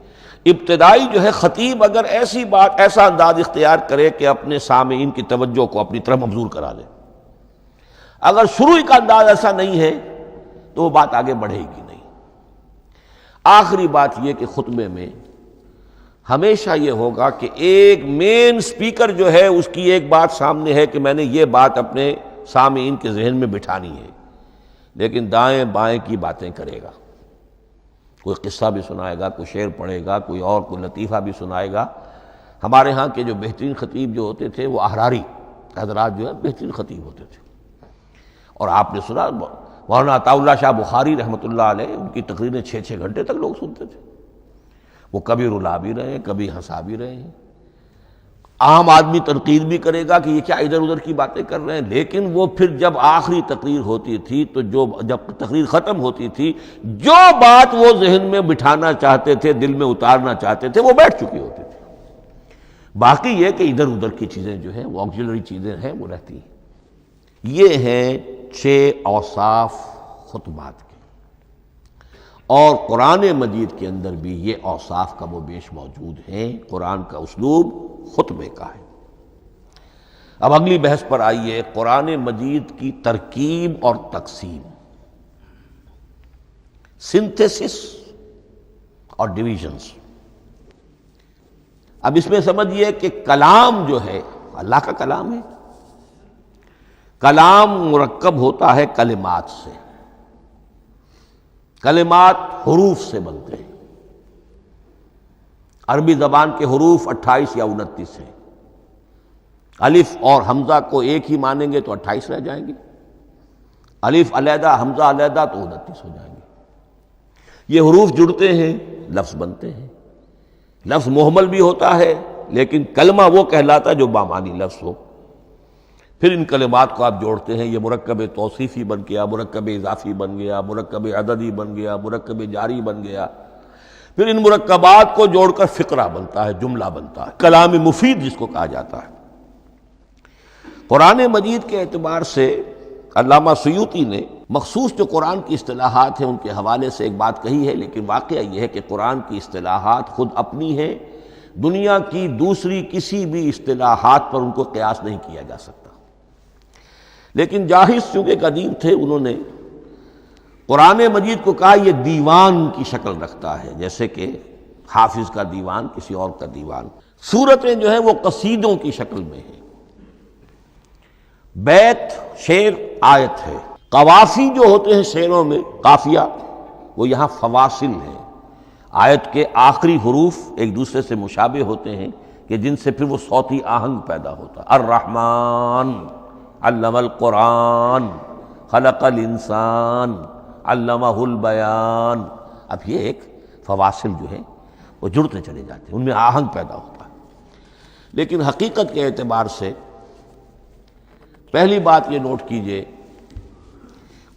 ابتدائی جو ہے خطیب اگر ایسی بات، ایسا انداز اختیار کرے کہ اپنے سامعین کی توجہ کو اپنی طرف مبذول کرا دے، اگر شروع کا انداز ایسا نہیں ہے تو وہ بات آگے بڑھے گی نہیں. آخری بات یہ کہ خطبے میں ہمیشہ یہ ہوگا کہ ایک مین سپیکر جو ہے اس کی ایک بات سامنے ہے کہ میں نے یہ بات اپنے سامعین کے ذہن میں بٹھانی ہے، لیکن دائیں بائیں کی باتیں کرے گا. کوئی قصہ بھی سنائے گا، کوئی شعر پڑھے گا، کوئی اور کوئی لطیفہ بھی سنائے گا. ہمارے ہاں کے جو بہترین خطیب جو ہوتے تھے وہ احراری حضرات جو ہے بہترین خطیب ہوتے تھے. اور آپ نے سنا مولانا عطا اللہ شاہ بخاری رحمۃ اللہ علیہ، ان کی تقریریں 6 گھنٹے تک لوگ سنتے تھے. وہ کبھی رلا بھی رہے ہیں، کبھی ہنسا بھی رہے ہیں. عام آدمی تنقید بھی کرے گا کہ یہ کیا ادھر ادھر کی باتیں کر رہے ہیں، لیکن وہ پھر جب آخری تقریر ہوتی تھی تو جب تقریر ختم ہوتی تھی، جو بات وہ ذہن میں بٹھانا چاہتے تھے، دل میں اتارنا چاہتے تھے، وہ بیٹھ چکی ہوتی تھی. باقی یہ کہ ادھر ادھر کی چیزیں جو ہیں وہ آکسیلری چیزیں ہیں وہ رہتی ہیں. یہ ہیں 6 اوصاف خطبات کے، اور قرآن مجید کے اندر بھی یہ اوصاف کم و بیش موجود ہیں. قرآن کا اسلوب خطبے کا ہے. اب اگلی بحث پر آئیے، قرآن مجید کی ترکیب اور تقسیم، سنتھیسس اور ڈویژنز. اب اس میں سمجھیے کہ کلام جو ہے اللہ کا کلام ہے. کلام مرکب ہوتا ہے کلمات سے. کلمات حروف سے بنتے ہیں. عربی زبان کے حروف 28 یا 29 ہیں. الف اور حمزہ کو ایک ہی مانیں گے تو 28 رہ جائیں گے. الف علیحدہ حمزہ علیحدہ تو 29 ہو جائیں گے. یہ حروف جڑتے ہیں، لفظ بنتے ہیں. لفظ محمل بھی ہوتا ہے لیکن کلمہ وہ کہلاتا ہے جو بامانی لفظ ہو. پھر ان کلمات کو آپ جوڑتے ہیں، یہ مرکب توصیفی بن گیا، مرکب اضافی بن گیا، مرکب عددی بن گیا، مرکب جاری بن گیا، پھر ان مرکبات کو جوڑ کر فقرہ بنتا ہے، جملہ بنتا ہے، کلام مفید جس کو کہا جاتا ہے۔ قرآن مجید کے اعتبار سے علامہ سیوطی نے مخصوص جو قرآن کی اصطلاحات ہیں ان کے حوالے سے ایک بات کہی ہے، لیکن واقعہ یہ ہے کہ قرآن کی اصطلاحات خود اپنی ہیں، دنیا کی دوسری کسی بھی اصطلاحات پر ان کو قیاس نہیں کیا جا سکتا۔ لیکن جاہز چونکہ قدیم تھے، انہوں نے قرآن مجید کو کہا یہ دیوان کی شکل رکھتا ہے، جیسے کہ حافظ کا دیوان کسی اور کا دیوان۔ سورتیں جو ہیں وہ قصیدوں کی شکل میں ہیں، بیت شعر آیت ہے، قوافی جو ہوتے ہیں شعروں میں قافیہ، وہ یہاں فواصل ہیں، آیت کے آخری حروف ایک دوسرے سے مشابہ ہوتے ہیں کہ جن سے پھر وہ صوتی آہنگ پیدا ہوتا ہے۔ الرحمن علم القرآن خلق الانسان علمہ البیان۔ اب یہ ایک فواصل جو ہیں وہ جڑتے چلے جاتے ہیں، ان میں آہنگ پیدا ہوتا ہے۔ لیکن حقیقت کے اعتبار سے پہلی بات یہ نوٹ کیجئے،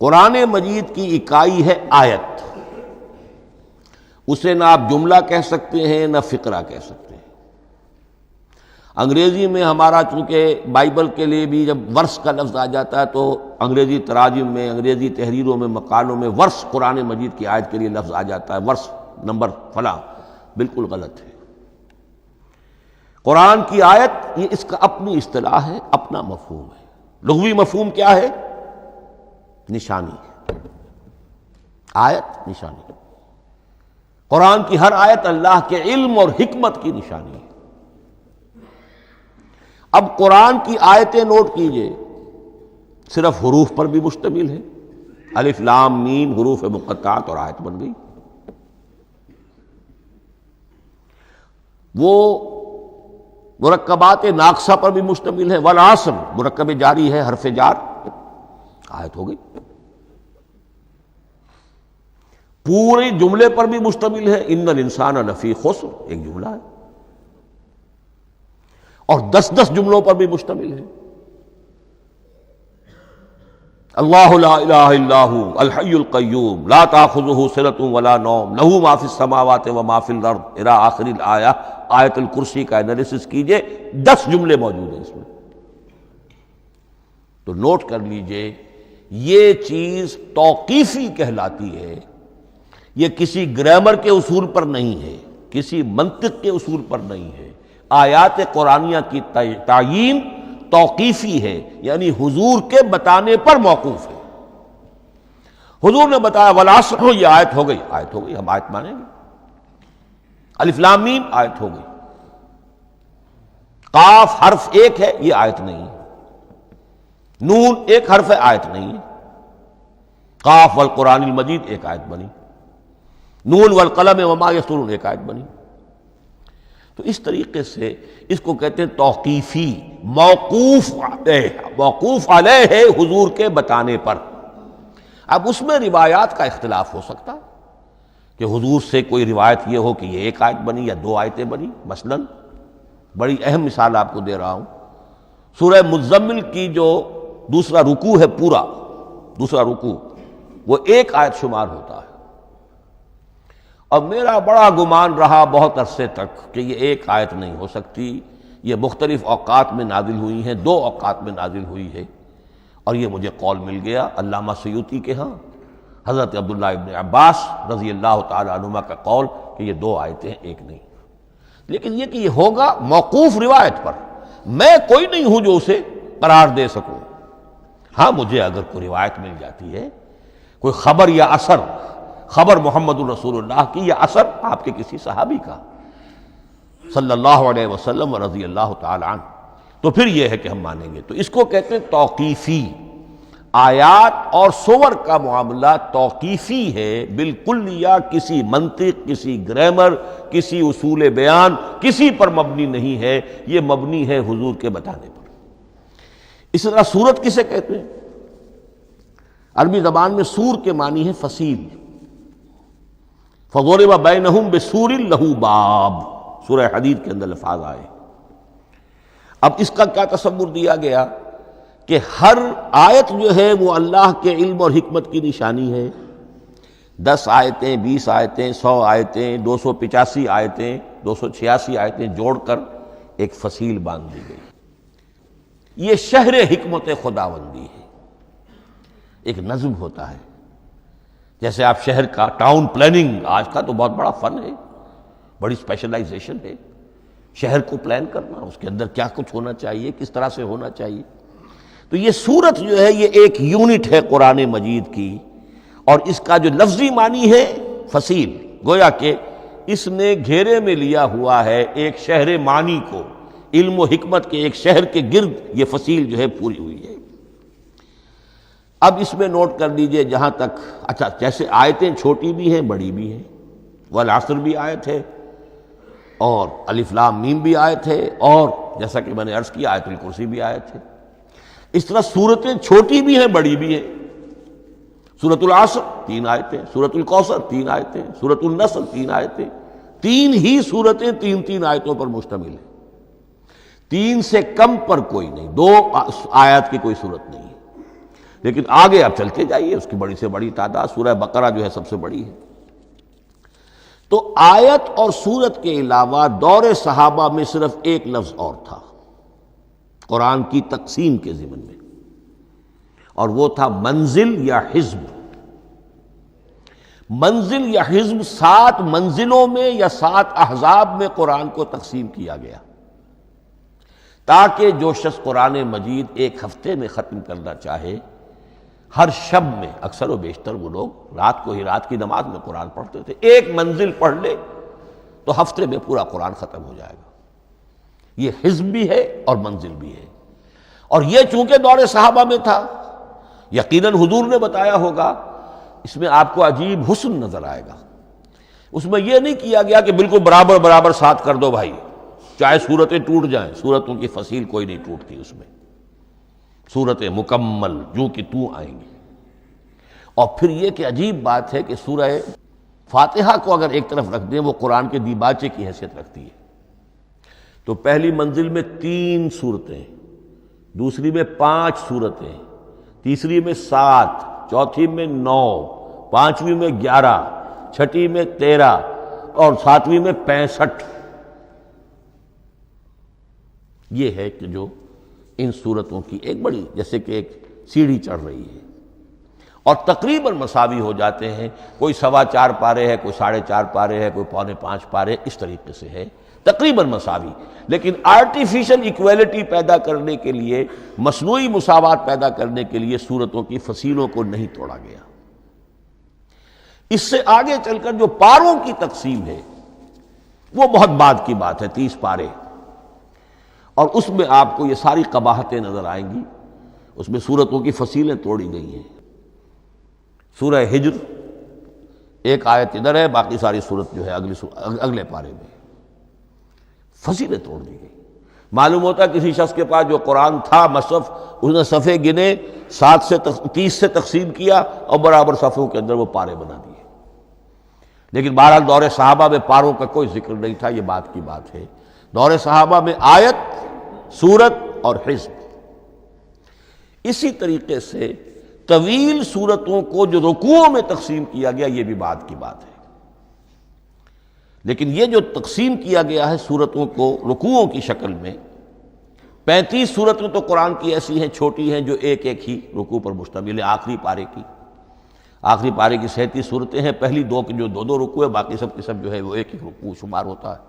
قرآن مجید کی اکائی ہے آیت، اسے نہ آپ جملہ کہہ سکتے ہیں نہ فقرہ کہہ سکتے ہیں۔ انگریزی میں ہمارا چونکہ بائبل کے لیے بھی جب ورس کا لفظ آ جاتا ہے تو انگریزی تراجم میں، انگریزی تحریروں میں، مقالوں میں ورس قرآن مجید کی آیت کے لیے لفظ آ جاتا ہے، ورس نمبر فلاں، بالکل غلط ہے۔ قرآن کی آیت یہ اس کا اپنی اصطلاح ہے، اپنا مفہوم ہے۔ لغوی مفہوم کیا ہے؟ نشانی، آیت نشانی۔ قرآن کی ہر آیت اللہ کے علم اور حکمت کی نشانی ہے۔ اب قرآن کی آیتیں نوٹ کیجئے، صرف حروف پر بھی مشتمل ہے، الف لام میم حروف مقطعات اور آیت بن گئی۔ وہ مرکبات ناقصہ پر بھی مشتمل ہے، والعصر مرکب جاری ہے، حرف جار، آیت ہو گئی۔ پورے جملے پر بھی مشتمل ہے، ان الانسان لفی خسر، ایک جملہ ہے، اور 10 جملوں پر بھی مشتمل ہے۔ اللہ لا الہ الا ھو الحی القیوم لا تاخذہ سنۃ ولا نوم لہ ما فی السماوات و ما فی الارض الی آخر الآیہ۔ آیت الکرسی کا انالیسس کیجئے، 10 جملے موجود ہیں اس میں۔ تو نوٹ کر لیجئے، یہ چیز توقیفی کہلاتی ہے، یہ کسی گرامر کے اصول پر نہیں ہے، کسی منطق کے اصول پر نہیں ہے۔ آیات قرآنیہ کی تعیین توقیفی ہے، یعنی حضور کے بتانے پر موقوف ہے۔ حضور نے بتایا والعصر، یہ آیت ہو گئی، آیت ہو گئی، ہم آیت مانیں گے۔ الف لام میم آیت ہو گئی۔ قاف حرف ایک ہے، یہ آیت نہیں ہے۔ نون ایک حرف ہے، آیت نہیں ہے۔ قاف والقرآن المجید ایک آیت بنی، نون والقلم وما یسطرون ایک آیت بنی۔ تو اس طریقے سے اس کو کہتے ہیں توقیفی، موقوف علیہ ہے حضور کے بتانے پر۔ اب اس میں روایات کا اختلاف ہو سکتا ہے کہ حضور سے کوئی روایت یہ ہو کہ یہ ایک آیت بنی یا 2 آیتیں بنی۔ مثلاً بڑی اہم مثال آپ کو دے رہا ہوں، سورہ مزمل کی جو دوسرا رکوع ہے، پورا دوسرا رکوع، وہ ایک آیت شمار ہوتا ہے۔ اور میرا بڑا گمان رہا بہت عرصے تک کہ یہ ایک آیت نہیں ہو سکتی، یہ مختلف اوقات میں نازل ہوئی ہیں، 2 اوقات میں نازل ہوئی ہے۔ اور یہ مجھے قول مل گیا علامہ سیوطی کے ہاں، حضرت عبداللہ ابن عباس رضی اللہ تعالی عنہما کا قول کہ یہ 2 آیتیں ایک نہیں۔ لیکن یہ کہ یہ ہوگا موقوف روایت پر، میں کوئی نہیں ہوں جو اسے قرار دے سکوں۔ ہاں مجھے اگر کوئی روایت مل جاتی ہے، کوئی خبر یا اثر، خبر محمد الرسول اللہ کی یا اثر آپ کے کسی صحابی کا صلی اللہ علیہ وسلم رضی اللہ تعالی عنہ، تو پھر یہ ہے کہ ہم مانیں گے۔ تو اس کو کہتے ہیں توقیفی۔ آیات اور سور کا معاملہ توقیفی ہے بالکل، یا کسی منطق، کسی گرامر، کسی اصول بیان، کسی پر مبنی نہیں ہے، یہ مبنی ہے حضور کے بتانے پر۔ اس طرح سورت کسے کہتے ہیں؟ عربی زبان میں سور کے معنی ہے فصیل۔ فَضُرِبَ بَيْنَهُمْ بِسُورٍ لَهُ بَابٌ، سورہ حدید کے اندر الفاظ آئے۔ اب اس کا کیا تصور دیا گیا کہ ہر آیت جو ہے وہ اللہ کے علم اور حکمت کی نشانی ہے۔ 10 آیتیں، 20 آیتیں، 100 آیتیں، 285 آیتیں، 286 آیتیں جوڑ کر ایک فصیل باندھ دی گئی۔ یہ شہر حکمت خداوندی ہے۔ ایک نظم ہوتا ہے، جیسے آپ شہر کا ٹاؤن پلاننگ آج کا تو بہت بڑا فن ہے، بڑی اسپیشلائزیشن ہے، شہر کو پلان کرنا، اس کے اندر کیا کچھ ہونا چاہیے، کس طرح سے ہونا چاہیے۔ تو یہ سورت جو ہے یہ ایک یونٹ ہے قرآن مجید کی، اور اس کا جو لفظی معنی ہے فصیل، گویا کہ اس نے گھیرے میں لیا ہوا ہے ایک شہر معنی کو، علم و حکمت کے ایک شہر کے گرد یہ فصیل جو ہے پوری ہوئی ہے۔ اب اس میں نوٹ کر لیجئے جہاں تک، اچھا جیسے آیتیں چھوٹی بھی ہیں بڑی بھی ہیں، والعصر بھی آیت ہے، اور الف لام میم بھی آیت ہے، اور جیسا کہ میں نے عرض کیا آیت الکرسی بھی آیت ہے۔ اس طرح سورتیں چھوٹی بھی ہیں بڑی بھی ہیں۔ سورۃ العصر 3 آیتیں، سورۃ الکوثر 3 آیتیں، سورۃ النصر 3 آیتیں، 3 ہی سورتیں 3 آیتوں پر مشتمل ہیں۔ 3 سے کم پر کوئی نہیں، 2 آیات کی کوئی صورت نہیں ہے۔ لیکن آگے آپ چلتے جائیے، اس کی بڑی سے بڑی تعداد سورہ بقرہ جو ہے سب سے بڑی ہے۔ تو آیت اور سورت کے علاوہ دور صحابہ میں صرف ایک لفظ اور تھا قرآن کی تقسیم کے ضمن میں، اور وہ تھا منزل یا حزب۔ منزل یا حزب 7 منزلوں میں یا 7 احزاب میں قرآن کو تقسیم کیا گیا، تاکہ جو شخص قرآن مجید ایک ہفتے میں ختم کرنا چاہے، ہر شب میں، اکثر و بیشتر وہ لوگ رات کو ہی رات کی نماز میں قرآن پڑھتے تھے، ایک منزل پڑھ لے تو ہفتے میں پورا قرآن ختم ہو جائے گا۔ یہ حزب بھی ہے اور منزل بھی ہے، اور یہ چونکہ دور صحابہ میں تھا، یقیناً حضور نے بتایا ہوگا، اس میں آپ کو عجیب حسن نظر آئے گا۔ اس میں یہ نہیں کیا گیا کہ بالکل برابر برابر ساتھ کر دو بھائی، چاہے صورتیں ٹوٹ جائیں، صورتوں کی فصیل کوئی نہیں ٹوٹتی، اس میں صورتیں مکمل جو کہ تو آئیں گی۔ اور پھر یہ کہ عجیب بات ہے کہ سورہ فاتحہ کو اگر ایک طرف رکھ دیں، وہ قرآن کے دیباچے کی حیثیت رکھتی ہے۔ تو پہلی منزل میں 3 سورتیں، دوسری میں 5 سورتیں، تیسری میں 7، چوتھی میں 9، پانچویں میں 11، چھٹی میں 13، اور 7ویں میں 65۔ یہ ہے کہ جو ان سورتوں کی ایک بڑی، جیسے کہ ایک سیڑھی چڑھ رہی ہے، اور تقریباً مساوی ہو جاتے ہیں، کوئی 4.25 پارے ہے، کوئی 4.5 پارے ہے، کوئی 4.25 پارے، اس طریقے سے ہے، تقریباً مساوی۔ لیکن آرٹیفیشل ایکویلٹی پیدا کرنے کے لیے، مصنوعی مساوات پیدا کرنے کے لیے سورتوں کی فصیلوں کو نہیں توڑا گیا۔ اس سے آگے چل کر جو پاروں کی تقسیم ہے وہ بہت بعد کی بات ہے، 30 پارے، اور اس میں آپ کو یہ ساری قباحتیں نظر آئیں گی۔ اس میں سورتوں کی فصیلیں توڑی گئی ہیں۔ سورہ ہجر ایک آیت ادھر ہے، باقی ساری سورت جو ہے اگلے پارے میں، فصیلیں توڑ دی گئی۔ معلوم ہوتا ہے کسی شخص کے پاس جو قرآن تھا مصحف، اس نے صفحے گنے، 7 سے 30 سے تقسیم کیا، اور برابر صفحوں کے اندر وہ پارے بنا دیے۔ لیکن بہرحال دور صحابہ میں پاروں کا کوئی ذکر نہیں تھا، یہ بات کی بات ہے۔ دور صحابہ میں آیت، سورت اور حزب۔ اسی طریقے سے طویل سورتوں کو جو رکوعوں میں تقسیم کیا گیا، یہ بھی بات کی بات ہے۔ لیکن یہ جو تقسیم کیا گیا ہے سورتوں کو رکوعوں کی شکل میں، 35 سورتیں تو قرآن کی ایسی ہیں چھوٹی ہیں جو ایک ایک ہی رکوع پر مشتمل ہے۔ آخری پارے کی 37 سورتیں ہیں، پہلی 2 کی جو 2 رکوع ہے، باقی سب کی سب جو ہے وہ ایک ایک رکوع شمار ہوتا ہے۔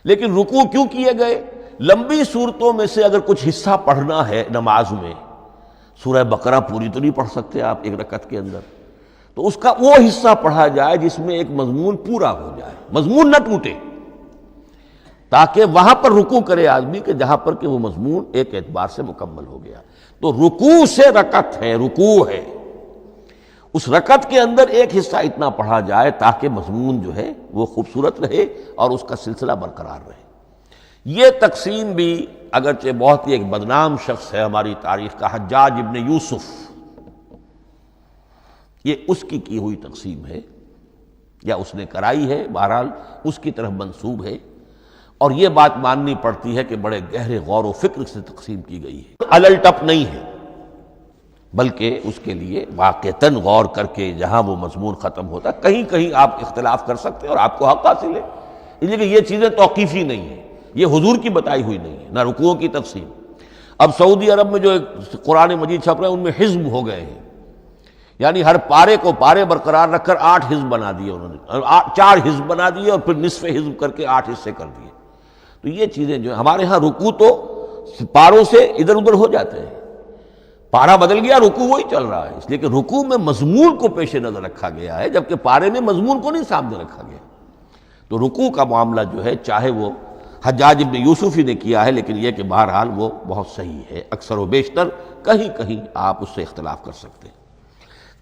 لیکن رکوع کیوں کیے گئے؟ لمبی صورتوں میں سے اگر کچھ حصہ پڑھنا ہے نماز میں، سورہ بقرہ پوری تو نہیں پڑھ سکتے آپ ایک رکعت کے اندر، تو اس کا وہ حصہ پڑھا جائے جس میں ایک مضمون پورا ہو جائے، مضمون نہ ٹوٹے، تاکہ وہاں پر رکوع کرے آدمی کہ جہاں پر کہ وہ مضمون ایک اعتبار سے مکمل ہو گیا۔ تو رکوع سے رکعت ہے، رکوع ہے، اس رکعت کے اندر ایک حصہ اتنا پڑھا جائے تاکہ مضمون جو ہے وہ خوبصورت رہے اور اس کا سلسلہ برقرار رہے۔ یہ تقسیم بھی اگرچہ بہت ہی ایک بدنام شخص ہے ہماری تاریخ کا، حجاج ابن یوسف، یہ اس کی ہوئی تقسیم ہے، یا اس نے کرائی ہے، بہرحال اس کی طرف منسوب ہے۔ اور یہ بات ماننی پڑتی ہے کہ بڑے گہرے غور و فکر سے تقسیم کی گئی ہے، الٹپ نہیں ہے، بلکہ اس کے لیے واقعتاً غور کر کے جہاں وہ مضمون ختم ہوتا ہے، کہیں کہیں آپ اختلاف کر سکتے ہیں اور آپ کو حق حاصل ہے، اس لیے کہ یہ چیزیں توقیفی نہیں ہیں، یہ حضور کی بتائی ہوئی نہیں ہے، نہ رکوعوں کی تقسیم۔ اب سعودی عرب میں جو قرآن مجید چھپ رہے ہیں ان میں حزب ہو گئے ہیں، یعنی ہر پارے کو پارے برقرار رکھ کر 8 حزب بنا دیے انہوں نے، 4 حزب بنا دیے اور پھر نصف حزب کر کے 8 حصے کر دیے۔ تو یہ چیزیں جو ہمارے ہاں رکوع تو پاروں سے ادھر ادھر ہو جاتے ہیں، پارا بدل گیا رکوع وہی چل رہا ہے، اس لیے کہ رکوع میں مضمون کو پیش نظر رکھا گیا ہے، جبکہ پارے میں مضمون کو نہیں سامنے رکھا گیا۔ تو رکوع کا معاملہ جو ہے چاہے وہ حجاج ابن یوسف ہی نے کیا ہے، لیکن یہ کہ بہرحال وہ بہت صحیح ہے، اکثر و بیشتر کہیں کہیں آپ اس سے اختلاف کر سکتے ہیں۔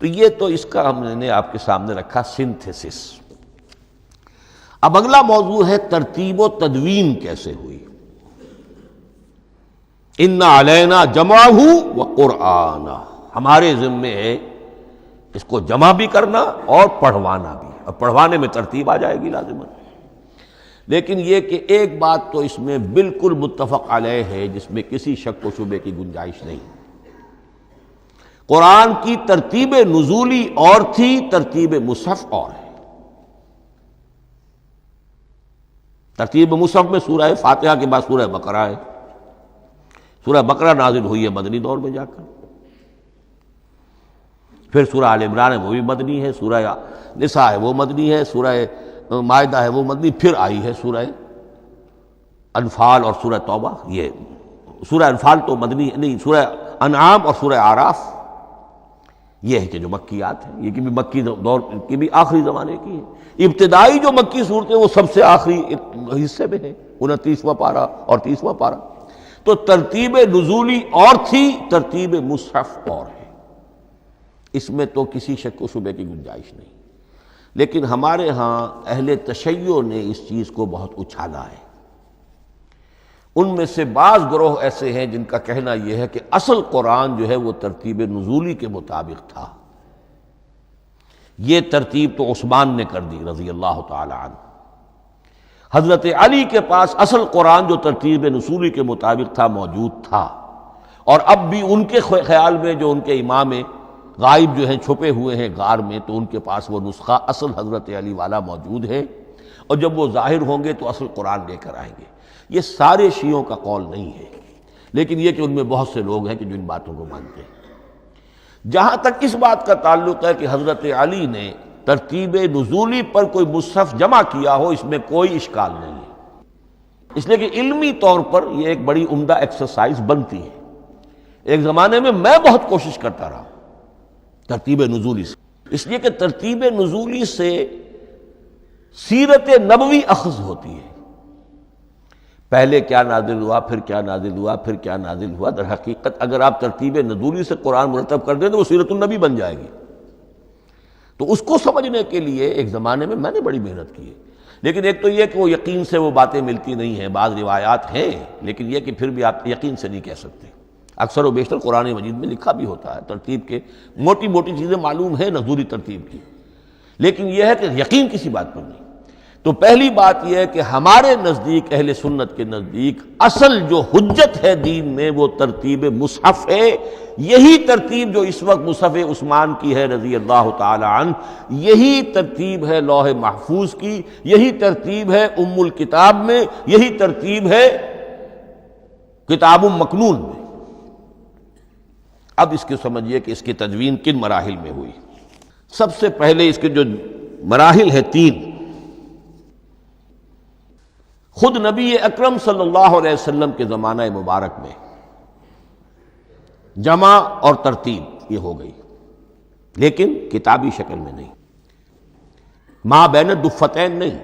تو یہ تو اس کا ہم نے آپ کے سامنے رکھا سنتھیسس۔ اب اگلا موضوع ہے ترتیب و تدوین کیسے ہوئی۔ ان علینا جمعہ و قرآن، ہمارے ذمے ہے اس کو جمع بھی کرنا اور پڑھوانا بھی، اور پڑھوانے میں ترتیب آ جائے گی لازماً۔ لیکن یہ کہ ایک بات تو اس میں بالکل متفق علیہ ہے جس میں کسی شک و شبے کی گنجائش نہیں، قرآن کی ترتیب نزولی اور تھی، ترتیب مصحف اور ہے۔ ترتیب مصحف میں سورہ فاتحہ کے بعد سورہ بقرہ ہے، سورہ بقرہ نازل ہوئی ہے مدنی دور میں جا کر، پھر سورہ آل عمران ہے وہ بھی مدنی ہے، سورہ نساء ہے وہ مدنی ہے، سورہ مائدہ ہے وہ مدنی، پھر آئی ہے سورہ انفال اور سورہ توبہ۔ یہ سورہ انفال تو مدنی نہیں، سورہ انعام اور سورہ اعراف یہ ہے کہ جو مکیات ہیں، یہ کہ بھی مکی دور کی بھی آخری زمانے کی ہے۔ ابتدائی جو مکی صورتیں وہ سب سے آخری حصے میں ہے، 29واں پارہ اور 30واں پارہ۔ تو ترتیب نزولی اور تھی، ترتیب مصحف اور ہے، اس میں تو کسی شک و شبے کی گنجائش نہیں۔ لیکن ہمارے ہاں اہل تشیع نے اس چیز کو بہت اچھالا ہے۔ ان میں سے بعض گروہ ایسے ہیں جن کا کہنا یہ ہے کہ اصل قرآن جو ہے وہ ترتیب نزولی کے مطابق تھا، یہ ترتیب تو عثمان نے کر دی رضی اللہ تعالی عنہ۔ حضرت علی کے پاس اصل قرآن جو ترتیب نزولی کے مطابق تھا موجود تھا، اور اب بھی ان کے خیال میں جو ان کے امام غائب جو ہیں چھپے ہوئے ہیں غار میں، تو ان کے پاس وہ نسخہ اصل حضرت علی والا موجود ہے، اور جب وہ ظاہر ہوں گے تو اصل قرآن لے کر آئیں گے۔ یہ سارے شیعوں کا قول نہیں ہے، لیکن یہ کہ ان میں بہت سے لوگ ہیں کہ جو ان باتوں کو مانتے ہیں۔ جہاں تک اس بات کا تعلق ہے کہ حضرت علی نے ترتیب نزولی پر کوئی مصحف جمع کیا ہو، اس میں کوئی اشکال نہیں ہے، اس لیے کہ علمی طور پر یہ ایک بڑی عمدہ ایکسرسائز بنتی ہے۔ ایک زمانے میں بہت کوشش کرتا رہا ترتیب نزولی سے، اس لیے کہ ترتیب نزولی سے سیرت نبوی اخذ ہوتی ہے، پہلے کیا نازل ہوا، پھر کیا نازل ہوا، پھر کیا نازل ہوا۔ در حقیقت اگر آپ ترتیب نزولی سے قرآن مرتب کر دیں تو وہ سیرت النبی بن جائے گی۔ تو اس کو سمجھنے کے لیے ایک زمانے میں نے بڑی محنت کی ہے، لیکن ایک تو یہ کہ وہ یقین سے وہ باتیں ملتی نہیں ہیں، بعض روایات ہیں، لیکن یہ کہ پھر بھی آپ یقین سے نہیں کہہ سکتے۔ اکثر و بیشتر قرآن مجید میں لکھا بھی ہوتا ہے ترتیب کے موٹی موٹی چیزیں معلوم ہیں نزولی ترتیب کی، لیکن یہ ہے کہ یقین کسی بات پر نہیں۔ تو پہلی بات یہ ہے کہ ہمارے نزدیک، اہل سنت کے نزدیک، اصل جو حجت ہے دین میں وہ ترتیب مصحف ہے۔ یہی ترتیب جو اس وقت مصحف عثمان کی ہے رضی اللہ تعالی عنہ، یہی ترتیب ہے لوح محفوظ کی، یہی ترتیب ہے ام الکتاب میں، یہی ترتیب ہے کتاب مکنون میں۔ اب اس کو سمجھیے کہ اس کی تدوین کن مراحل میں ہوئی۔ سب سے پہلے اس کے جو مراحل ہیں 3، خود نبی اکرم صلی اللہ علیہ وسلم کے زمانہ مبارک میں جمع اور ترتیب یہ ہو گئی، لیکن کتابی شکل میں نہیں، ما بین الدفتین نہیں۔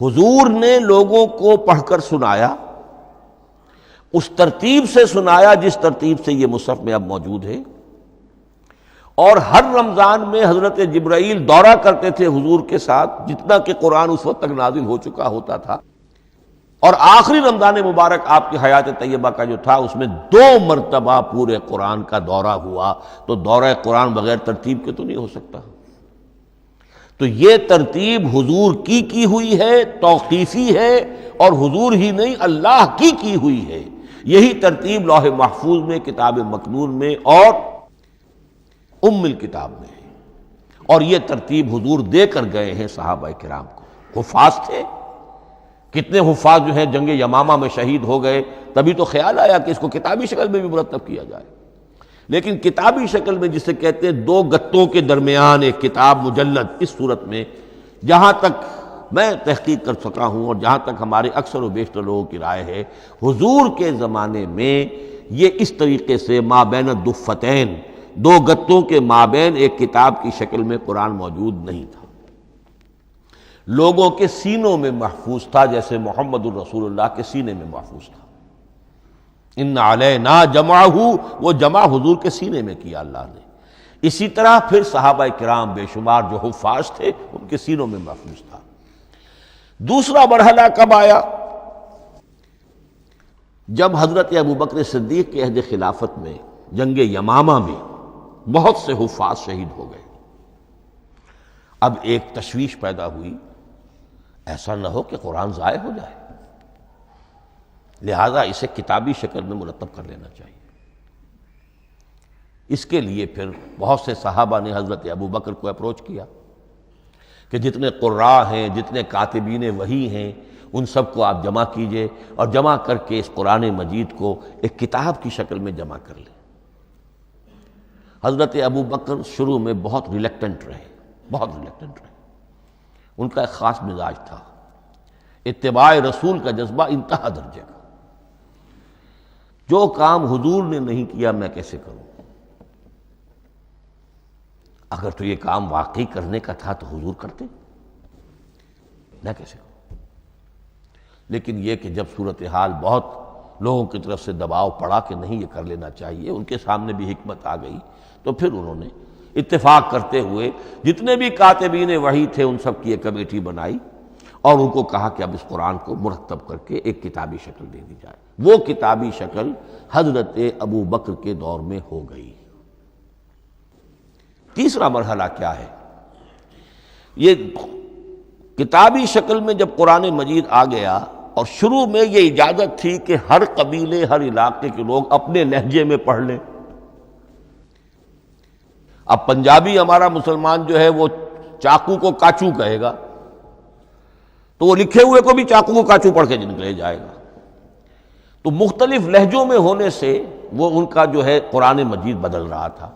حضور نے لوگوں کو پڑھ کر سنایا، اس ترتیب سے سنایا جس ترتیب سے یہ مصحف میں اب موجود ہے، اور ہر رمضان میں حضرت جبرائیل دورہ کرتے تھے حضور کے ساتھ، جتنا کہ قرآن اس وقت تک نازل ہو چکا ہوتا تھا، اور آخری رمضان مبارک آپ کی حیات طیبہ کا جو تھا اس میں 2 مرتبہ پورے قرآن کا دورہ ہوا۔ تو دورہ قرآن بغیر ترتیب کے تو نہیں ہو سکتا۔ تو یہ ترتیب حضور کی ہوئی ہے، توقیفی ہے، اور حضور ہی نہیں اللہ کی ہوئی ہے۔ یہی ترتیب لوح محفوظ میں، کتاب مکنون میں اور ام الکتاب میں ہے، اور یہ ترتیب حضور دے کر گئے ہیں صحابہ کرام کو۔ حفاظ تھے، کتنے حفاظ جو ہیں جنگ یمامہ میں شہید ہو گئے، تبھی تو خیال آیا کہ اس کو کتابی شکل میں بھی مرتب کیا جائے۔ لیکن کتابی شکل میں جسے کہتے ہیں دو گتوں کے درمیان ایک کتاب مجلد، اس صورت میں جہاں تک میں تحقیق کر سکا ہوں اور جہاں تک ہمارے اکثر و بیشتر لوگوں کی رائے ہے، حضور کے زمانے میں یہ اس طریقے سے مابین الدفتین، دو گتوں کے مابین ایک کتاب کی شکل میں قرآن موجود نہیں تھا۔ لوگوں کے سینوں میں محفوظ تھا، جیسے محمد الرسول اللہ کے سینے میں محفوظ تھا۔ ان علینا جمعہ، وہ جمع حضور کے سینے میں کیا اللہ نے۔ اسی طرح پھر صحابہ کرام بے شمار جو حفاظ تھے ان کے سینوں میں محفوظ تھا۔ دوسرا مرحلہ کب آیا؟ جب حضرت ابوبکر صدیق کے عہد خلافت میں جنگ یمامہ میں بہت سے حفاظ شہید ہو گئے۔ اب ایک تشویش پیدا ہوئی، ایسا نہ ہو کہ قرآن ضائع ہو جائے، لہذا اسے کتابی شکل میں مرتب کر لینا چاہیے۔ اس کے لیے پھر بہت سے صحابہ نے حضرت ابوبکر کو اپروچ کیا کہ جتنے قراء ہیں، جتنے کاتبین وحی ہیں، ان سب کو آپ جمع کیجئے اور جمع کر کے اس قرآن مجید کو ایک کتاب کی شکل میں جمع کر لیں۔ حضرت ابوبکر شروع میں بہت ریلیکٹنٹ رہے، ان کا ایک خاص مزاج تھا، اتباع رسول کا جذبہ انتہا درجے کا۔ جو کام حضور نے نہیں کیا میں کیسے کروں؟ اگر تو یہ کام واقعی کرنے کا تھا تو حضور کرتے، میں کیسے کروں؟ لیکن یہ کہ جب صورتحال بہت لوگوں کی طرف سے دباؤ پڑا کہ نہیں یہ کر لینا چاہیے، ان کے سامنے بھی حکمت آ گئی، تو پھر انہوں نے اتفاق کرتے ہوئے جتنے بھی کاتبین وحی تھے ان سب کی ایک کمیٹی بنائی اور ان کو کہا کہ اب اس قرآن کو مرتب کر کے ایک کتابی شکل دے دی جائے۔ وہ کتابی شکل حضرت ابوبکر کے دور میں ہو گئی۔ تیسرا مرحلہ کیا ہے؟ یہ کتابی شکل میں جب قرآن مجید آ گیا، اور شروع میں یہ اجازت تھی کہ ہر قبیلے، ہر علاقے کے لوگ اپنے لہجے میں پڑھ لیں۔ اب پنجابی ہمارا مسلمان جو ہے وہ چاقو کو کاچو کہے گا، تو وہ لکھے ہوئے کو بھی چاقو کو کاچو پڑھ کے نکلے جائے گا۔ تو مختلف لہجوں میں ہونے سے وہ ان کا جو ہے قرآن مجید بدل رہا تھا،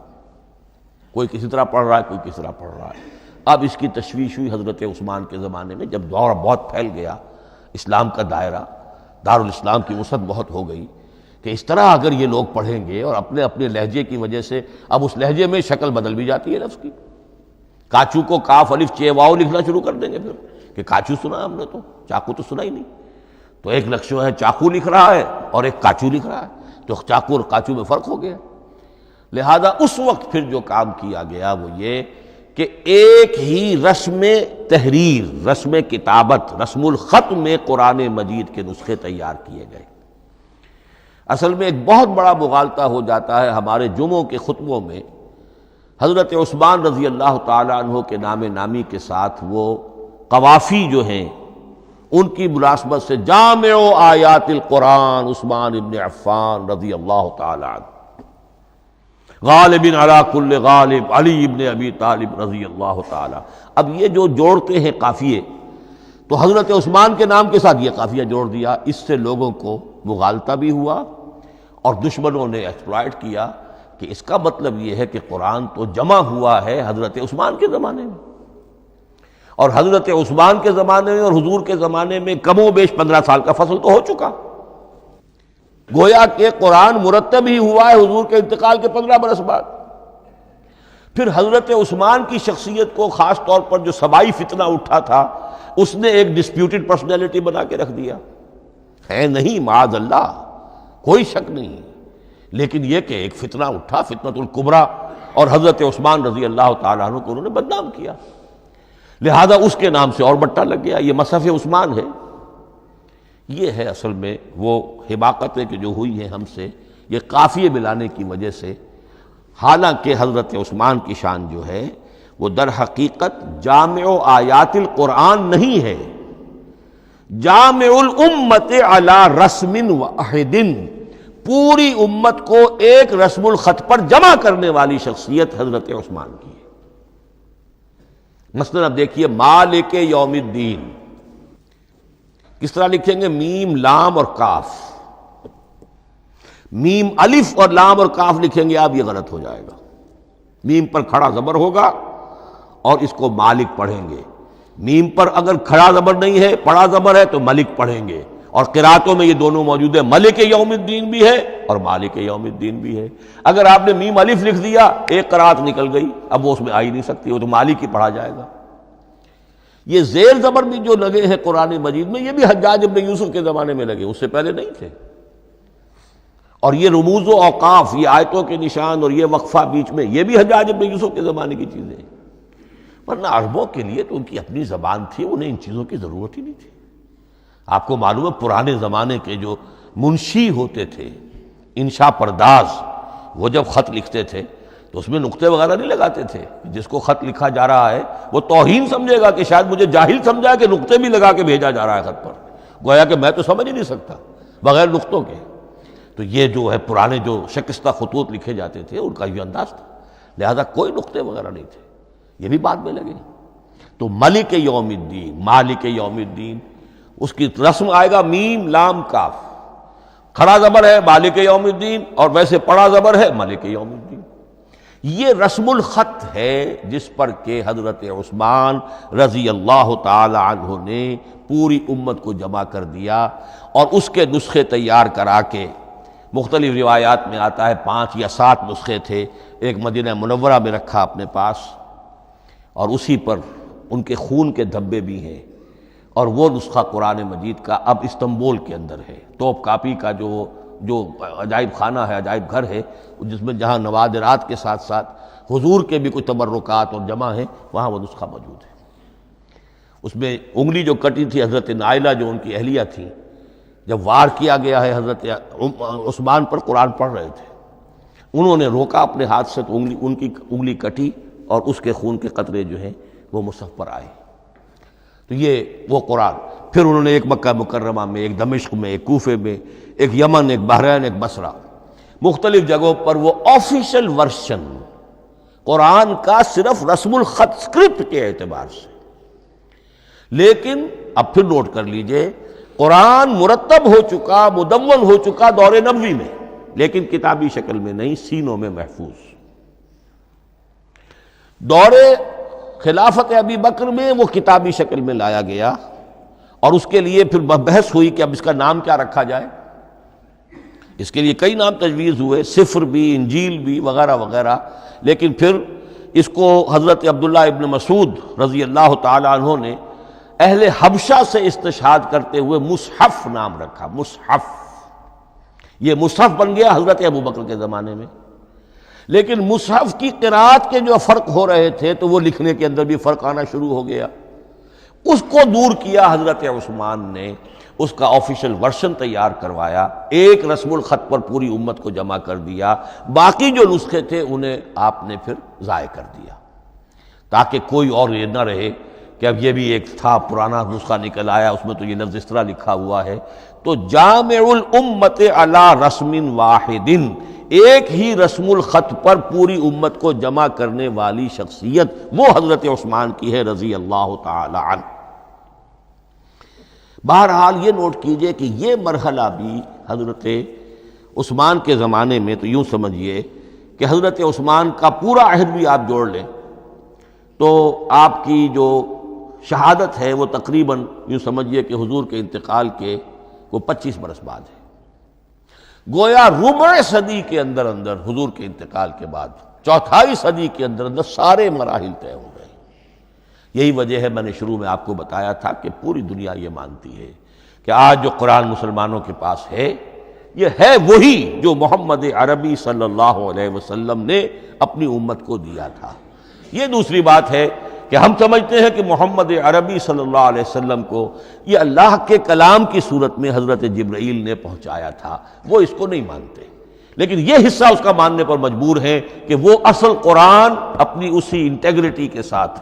کوئی کسی طرح پڑھ رہا ہے، کوئی کس طرح پڑھ رہا ہے۔ اب اس کی تشویش ہوئی حضرت عثمان کے زمانے میں، جب دور بہت پھیل گیا، اسلام کا دائرہ، دارالاسلام کی وسعت بہت ہو گئی، کہ اس طرح اگر یہ لوگ پڑھیں گے اور اپنے اپنے لہجے کی وجہ سے اب اس لہجے میں شکل بدل بھی جاتی ہے لفظ کی۔ کاچو کو کاف الف چے واو لکھنا شروع کر دیں گے پھر، کہ کاچو سنا ہم نے، تو چاقو تو سنا ہی نہیں۔ تو ایک لکشو ہے چاقو لکھ رہا ہے اور ایک کاچو لکھ رہا ہے، تو چاقو اور کاچو میں فرق ہو گیا۔ لہذا اس وقت پھر جو کام کیا گیا وہ یہ کہ ایک ہی رسم تحریر، رسم کتابت، رسم الخط میں قرآن مجید کے نسخے تیار کیے گئے۔ اصل میں ایک بہت بڑا مغالطہ ہو جاتا ہے ہمارے جمعوں کے خطبوں میں، حضرت عثمان رضی اللہ تعالیٰ عنہ کے نام نامی کے ساتھ وہ قوافی جو ہیں ان کی مناسبت سے جامع آیات القرآن عثمان ابن عفان رضی اللہ تعالیٰ عنہ، غالب علی کل غالب علی ابن ابی طالب رضی اللہ تعالیٰ۔ اب یہ جو جوڑتے ہیں قافیے، تو حضرت عثمان کے نام کے ساتھ یہ قافیہ جوڑ دیا، اس سے لوگوں کو مغالطہ بھی ہوا اور دشمنوں نے ایکسپلائٹ کیا کہ اس کا مطلب یہ ہے کہ قرآن تو جمع ہوا ہے حضرت عثمان کے زمانے میں، اور حضرت عثمان کے زمانے میں اور حضور کے زمانے میں کم و بیش 15 سال کا فصل تو ہو چکا، گویا کہ قرآن مرتب ہی ہوا ہے حضور کے انتقال کے 15 برس بعد۔ پھر حضرت عثمان کی شخصیت کو خاص طور پر جو سبائی فتنہ اٹھا تھا، اس نے ایک ڈسپیوٹڈ پرسنالٹی بنا کے رکھ دیا ہے، نہیں معاذ اللہ، کوئی شک نہیں، لیکن یہ کہ ایک فتنہ اٹھا، فتنۃ الکبریٰ، اور حضرت عثمان رضی اللہ تعالیٰ عنہ کو انہوں نے بدنام کیا، لہذا اس کے نام سے اور بٹا لگ گیا، یہ مصحف عثمان ہے۔ یہ ہے اصل میں وہ حماقتیں کہ جو ہوئی ہیں ہم سے، یہ قافیے ملانے کی وجہ سے، حالانکہ حضرت عثمان کی شان جو ہے وہ در حقیقت جامع آیات القرآن نہیں ہے، جامع الامت علی رسم واحد، پوری امت کو ایک رسم الخط پر جمع کرنے والی شخصیت حضرت عثمان کی ہے۔ مثلا اب دیکھیے مالک یوم الدین کس طرح لکھیں گے؟ میم لام اور کاف، میم الف اور لام اور کاف لکھیں گے آپ، یہ غلط ہو جائے گا۔ میم پر کھڑا زبر ہوگا اور اس کو مالک پڑھیں گے، میم پر اگر کھڑا زبر نہیں ہے پڑا زبر ہے تو ملک پڑھیں گے، اور قراتوں میں یہ دونوں موجود ہے، ملک یوم الدین بھی ہے اور مالک یوم الدین بھی ہے۔ اگر آپ نے میم الف لکھ دیا ایک قرات نکل گئی، اب وہ اس میں آ ہی نہیں سکتی، وہ تو مالک ہی پڑھا جائے گا۔ یہ زیر زبر بھی جو لگے ہیں قرآن مجید میں، یہ بھی حجاج ابن یوسف کے زمانے میں لگے، اس سے پہلے نہیں تھے۔ اور یہ رموز و اوقاف، یہ آیتوں کے نشان اور یہ وقفہ بیچ میں، یہ بھی حجاج ابن یوسف کے زمانے کی چیزیں ہیں، ورنہ عربوں کے لیے تو ان کی اپنی زبان تھی، انہیں ان چیزوں کی ضرورت ہی نہیں تھی۔ آپ کو معلوم ہے پرانے زمانے کے جو منشی ہوتے تھے، انشاء پرداز، وہ جب خط لکھتے تھے تو اس میں نقطے وغیرہ نہیں لگاتے تھے۔ جس کو خط لکھا جا رہا ہے وہ توہین سمجھے گا کہ شاید مجھے جاہل سمجھا کہ نقطے بھی لگا کے بھیجا جا رہا ہے خط پر، گویا کہ میں تو سمجھ ہی نہیں سکتا بغیر نقطوں کے۔ تو یہ جو ہے پرانے جو شکستہ خطوط لکھے جاتے تھے ان کا یہ انداز تھا، لہذا کوئی نقطے وغیرہ نہیں تھے، یہ بھی بعد میں لگے۔ تو ملک یوم الدین، مالک یوم الدین، اس کی رسم آئے گا میم لام کاف، کھڑا زبر ہے مالک یوم الدین اور ویسے پڑا زبر ہے ملک یوم الدین۔ یہ رسم الخط ہے جس پر کہ حضرت عثمان رضی اللہ تعالی عنہ نے پوری امت کو جمع کر دیا، اور اس کے نسخے تیار کرا کے، مختلف روایات میں آتا ہے 5 یا 7 نسخے تھے، ایک مدینہ منورہ میں رکھا اپنے پاس، اور اسی پر ان کے خون کے دھبے بھی ہیں، اور وہ نسخہ قرآن مجید کا اب استنبول کے اندر ہے، توپ کاپی کا جو عجائب خانہ ہے، عجائب گھر ہے، جس میں جہاں نوادرات کے ساتھ ساتھ حضور کے بھی کچھ تبرکات اور جمع ہیں، وہاں وہ نسخہ موجود ہے۔ اس میں انگلی جو کٹی تھی حضرت نائلہ جو ان کی اہلیہ تھی، جب وار کیا گیا ہے حضرت عثمان پر، قرآن پڑھ رہے تھے، انہوں نے روکا اپنے ہاتھ سے تو ان کی انگلی کٹی اور اس کے خون کے قطرے جو ہیں وہ مصحف پر آئے۔ تو یہ وہ قرآن، پھر انہوں نے ایک مکہ مکرمہ میں، ایک دمشق میں، ایک کوفے میں، ایک یمن، ایک بحرین، ایک بصرہ، مختلف جگہوں پر وہ آفیشل ورشن قرآن کا صرف رسم الخط اسکرپٹ کے اعتبار سے۔ لیکن اب پھر نوٹ کر لیجئے، قرآن مرتب ہو چکا، مدون ہو چکا دور نبوی میں، لیکن کتابی شکل میں نہیں، سینوں میں محفوظ۔ دور خلافت ابی بکر میں وہ کتابی شکل میں لایا گیا، اور اس کے لیے پھر بحث ہوئی کہ اب اس کا نام کیا رکھا جائے۔ اس کے لیے کئی نام تجویز ہوئے، سفر بھی، انجیل بھی، وغیرہ وغیرہ، لیکن پھر اس کو حضرت عبداللہ ابن مسعود رضی اللہ تعالی عنہ نے اہل حبشہ سے استشہاد کرتے ہوئے مصحف نام رکھا۔ مصحف، یہ مصحف بن گیا حضرت ابو بکر کے زمانے میں، لیکن مصحف کی قرات کے جو فرق ہو رہے تھے تو وہ لکھنے کے اندر بھی فرق آنا شروع ہو گیا، اس کو دور کیا حضرت عثمان نے، اس کا آفیشل ورشن تیار کروایا، ایک رسم الخط پر پوری امت کو جمع کر دیا، باقی جو نسخے تھے انہیں آپ نے پھر ضائع کر دیا، تاکہ کوئی اور یہ نہ رہے کہ اب یہ بھی ایک تھا پرانا نسخہ نکل آیا، اس میں تو یہ لفظ اس طرح لکھا ہوا ہے۔ تو جامع الامت علی رسم واحد، ایک ہی رسم الخط پر پوری امت کو جمع کرنے والی شخصیت وہ حضرت عثمان کی ہے رضی اللہ تعالی عنہ۔ بہرحال یہ نوٹ کیجئے کہ یہ مرحلہ بھی حضرت عثمان کے زمانے میں، تو یوں سمجھیے کہ حضرت عثمان کا پورا عہد بھی آپ جوڑ لیں تو آپ کی جو شہادت ہے وہ تقریباً یوں سمجھیے کہ حضور کے انتقال کے وہ 25 برس بعد ہے، گویا ربع صدی کے اندر اندر حضور کے انتقال کے بعد، چوتھائی صدی کے اندر اندر سارے مراحل طے ہو گئے۔ یہی وجہ ہے میں نے شروع میں آپ کو بتایا تھا کہ پوری دنیا یہ مانتی ہے کہ آج جو قرآن مسلمانوں کے پاس ہے یہ ہے وہی جو محمد عربی صلی اللہ علیہ وسلم نے اپنی امت کو دیا تھا۔ یہ دوسری بات ہے کہ ہم سمجھتے ہیں کہ محمد عربی صلی اللہ علیہ وسلم کو یہ اللہ کے کلام کی صورت میں حضرت جبرائیل نے پہنچایا تھا، وہ اس کو نہیں مانتے، لیکن یہ حصہ اس کا ماننے پر مجبور ہیں کہ وہ اصل قرآن اپنی اسی انٹیگریٹی کے ساتھ،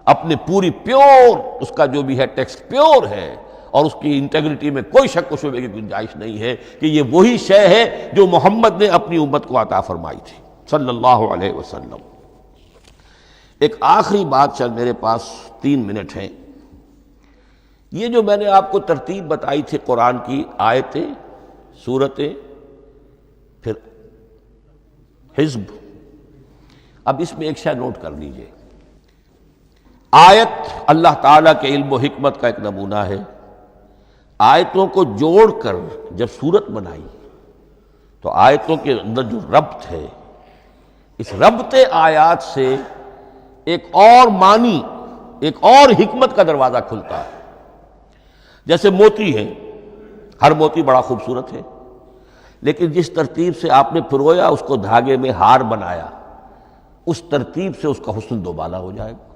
اپنے پوری پیور، اس کا جو بھی ہے ٹیکسٹ پیور ہے، اور اس کی انٹیگریٹی میں کوئی شک و شبے کی گنجائش نہیں ہے کہ یہ وہی شے ہے جو محمد نے اپنی امت کو عطا فرمائی تھی صلی اللہ علیہ وسلم۔ ایک آخری بات، چل میرے پاس 3 منٹ ہیں، یہ جو میں نے آپ کو ترتیب بتائی تھی قرآن کی، آیتیں، سورتیں، پھر حزب، اب اس میں ایک شے نوٹ کر لیجئے۔ آیت اللہ تعالیٰ کے علم و حکمت کا ایک نمونہ ہے۔ آیتوں کو جوڑ کر جب سورت بنائی تو آیتوں کے اندر جو ربط ہے، اس ربط آیات سے ایک اور معنی، ایک اور حکمت کا دروازہ کھلتا ہے۔ جیسے موتی ہے، ہر موتی بڑا خوبصورت ہے، لیکن جس ترتیب سے آپ نے پرویا، اس کو دھاگے میں ہار بنایا، اس ترتیب سے اس کا حسن دوبالا ہو جائے گا۔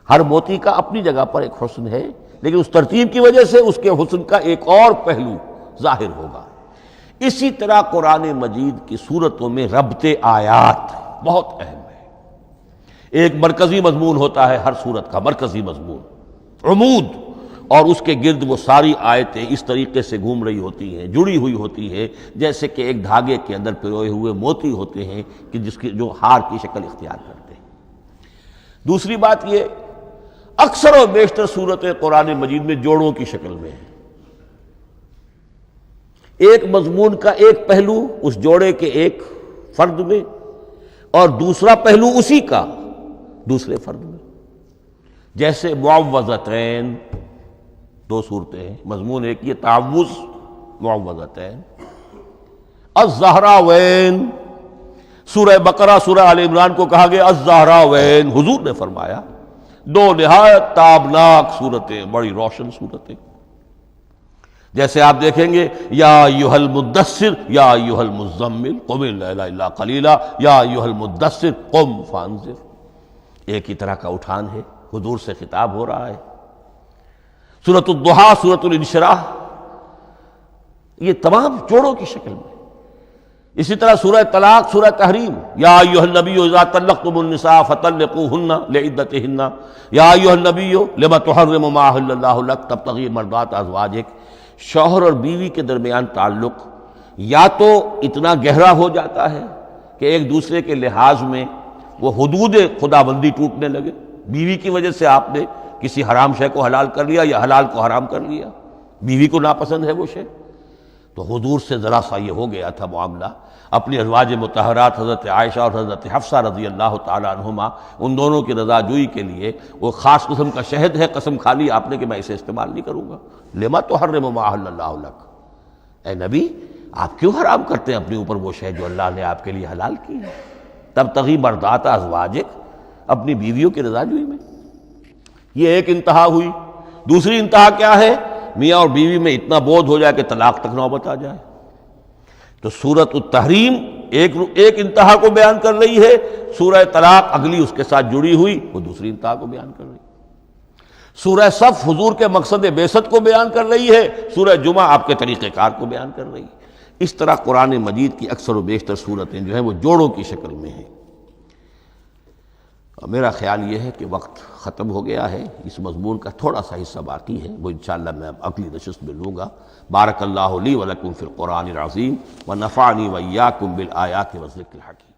ہر موتی کا اپنی جگہ پر ایک حسن ہے، لیکن اس ترتیب کی وجہ سے اس کے حسن کا ایک اور پہلو ظاہر ہوگا۔ اسی طرح قرآن مجید کی صورتوں میں ربط آیات بہت اہم ہے۔ ایک مرکزی مضمون ہوتا ہے ہر صورت کا، مرکزی مضمون، عمود، اور اس کے گرد وہ ساری آیتیں اس طریقے سے گھوم رہی ہوتی ہیں، جڑی ہوئی ہوتی ہیں، جیسے کہ ایک دھاگے کے اندر پروئے ہوئے موتی ہوتے ہیں کہ جس کی جو ہار کی شکل اختیار کرتے ہیں۔ دوسری بات یہ، اکثر و بیشتر صورتیں قرآن مجید میں جوڑوں کی شکل میں ہیں۔ ایک مضمون کا ایک پہلو اس جوڑے کے ایک فرد میں، اور دوسرا پہلو اسی کا دوسرے فرد میں۔ جیسے معوذتین، 2 صورتیں ہیں، مضمون ایک یہ تعوذ، معوذتین۔ الزہراوین، سورہ بقرہ، سورہ آل عمران کو کہا گیا الزہراوین، حضور نے فرمایا 2 نہایت تابناک صورتیں، بڑی روشن صورتیں۔ جیسے آپ دیکھیں گے یا ایھا المدثر یا ایھا المزمل قم اللیل الا قلیلا یا ایھا المدثر قم فانذر، ایک ہی طرح کا اٹھان ہے، حضور سے خطاب ہو رہا ہے۔ سورۃ الضحیٰ، سورۃ الانشراح، یہ تمام جوڑوں کی شکل میں۔ اسی طرح سورہ طلاق، سورہ تحریم، یا ایھا النبی اذا طلقتم النساء فطلقوہن لعدتہن یا ایھا النبی لم تحرم ما احل اللہ لک تبتغی مرضات ازواجک۔ شوہر اور بیوی کے درمیان تعلق یا تو اتنا گہرا ہو جاتا ہے کہ ایک دوسرے کے لحاظ میں وہ حدود خدابندی ٹوٹنے لگے، بیوی کی وجہ سے آپ نے کسی حرام شے کو حلال کر لیا یا حلال کو حرام کر لیا، بیوی کو ناپسند ہے وہ شے، تو حضور سے ذرا سا یہ ہو گیا تھا معاملہ۔ اپنی ازواج مطہرات حضرت عائشہ اور حضرت حفصہ رضی اللہ تعالیٰ عنہما، ان دونوں کی رضا جوئی کے لیے وہ خاص قسم کا شہد ہے، قسم کھا لی آپ نے کہ میں اسے استعمال نہیں کروں گا۔ لما تحرم ما احل اللہ لک، اے نبی آپ کیوں حرام کرتے ہیں اپنے اوپر وہ شے جو اللہ نے آپ کے لیے حلال کی ہے؟ تبتغی مرضات ازواجک، اپنی بیویوں کی رضا جوئی میں۔ یہ ایک انتہا ہوئی۔ دوسری انتہا کیا ہے؟ میاں اور بیوی میں اتنا بودھ ہو جائے کہ طلاق تک نوبت آ جائے۔ تو سورۃ التحریم ایک انتہا کو بیان کر رہی ہے، سورہ طلاق اگلی اس کے ساتھ جڑی ہوئی وہ دوسری انتہا کو بیان کر رہی ہے۔ سورہ صف حضور کے مقصد بعثت کو بیان کر رہی ہے، سورہ جمعہ آپ کے طریقہ کار کو بیان کر رہی ہے۔ اس طرح قرآن مجید کی اکثر و بیشتر صورتیں جو ہیں وہ جوڑوں کی شکل میں ہیں۔ میرا خیال یہ ہے کہ وقت ختم ہو گیا ہے، اس مضمون کا تھوڑا سا حصہ باقی ہے، وہ انشاءاللہ میں اگلی نشست میں لوں گا۔ بارک اللہ لی ولکم فی القرآن العظیم ونفعنی وإیاکم بالآیات والذکر الحکیم۔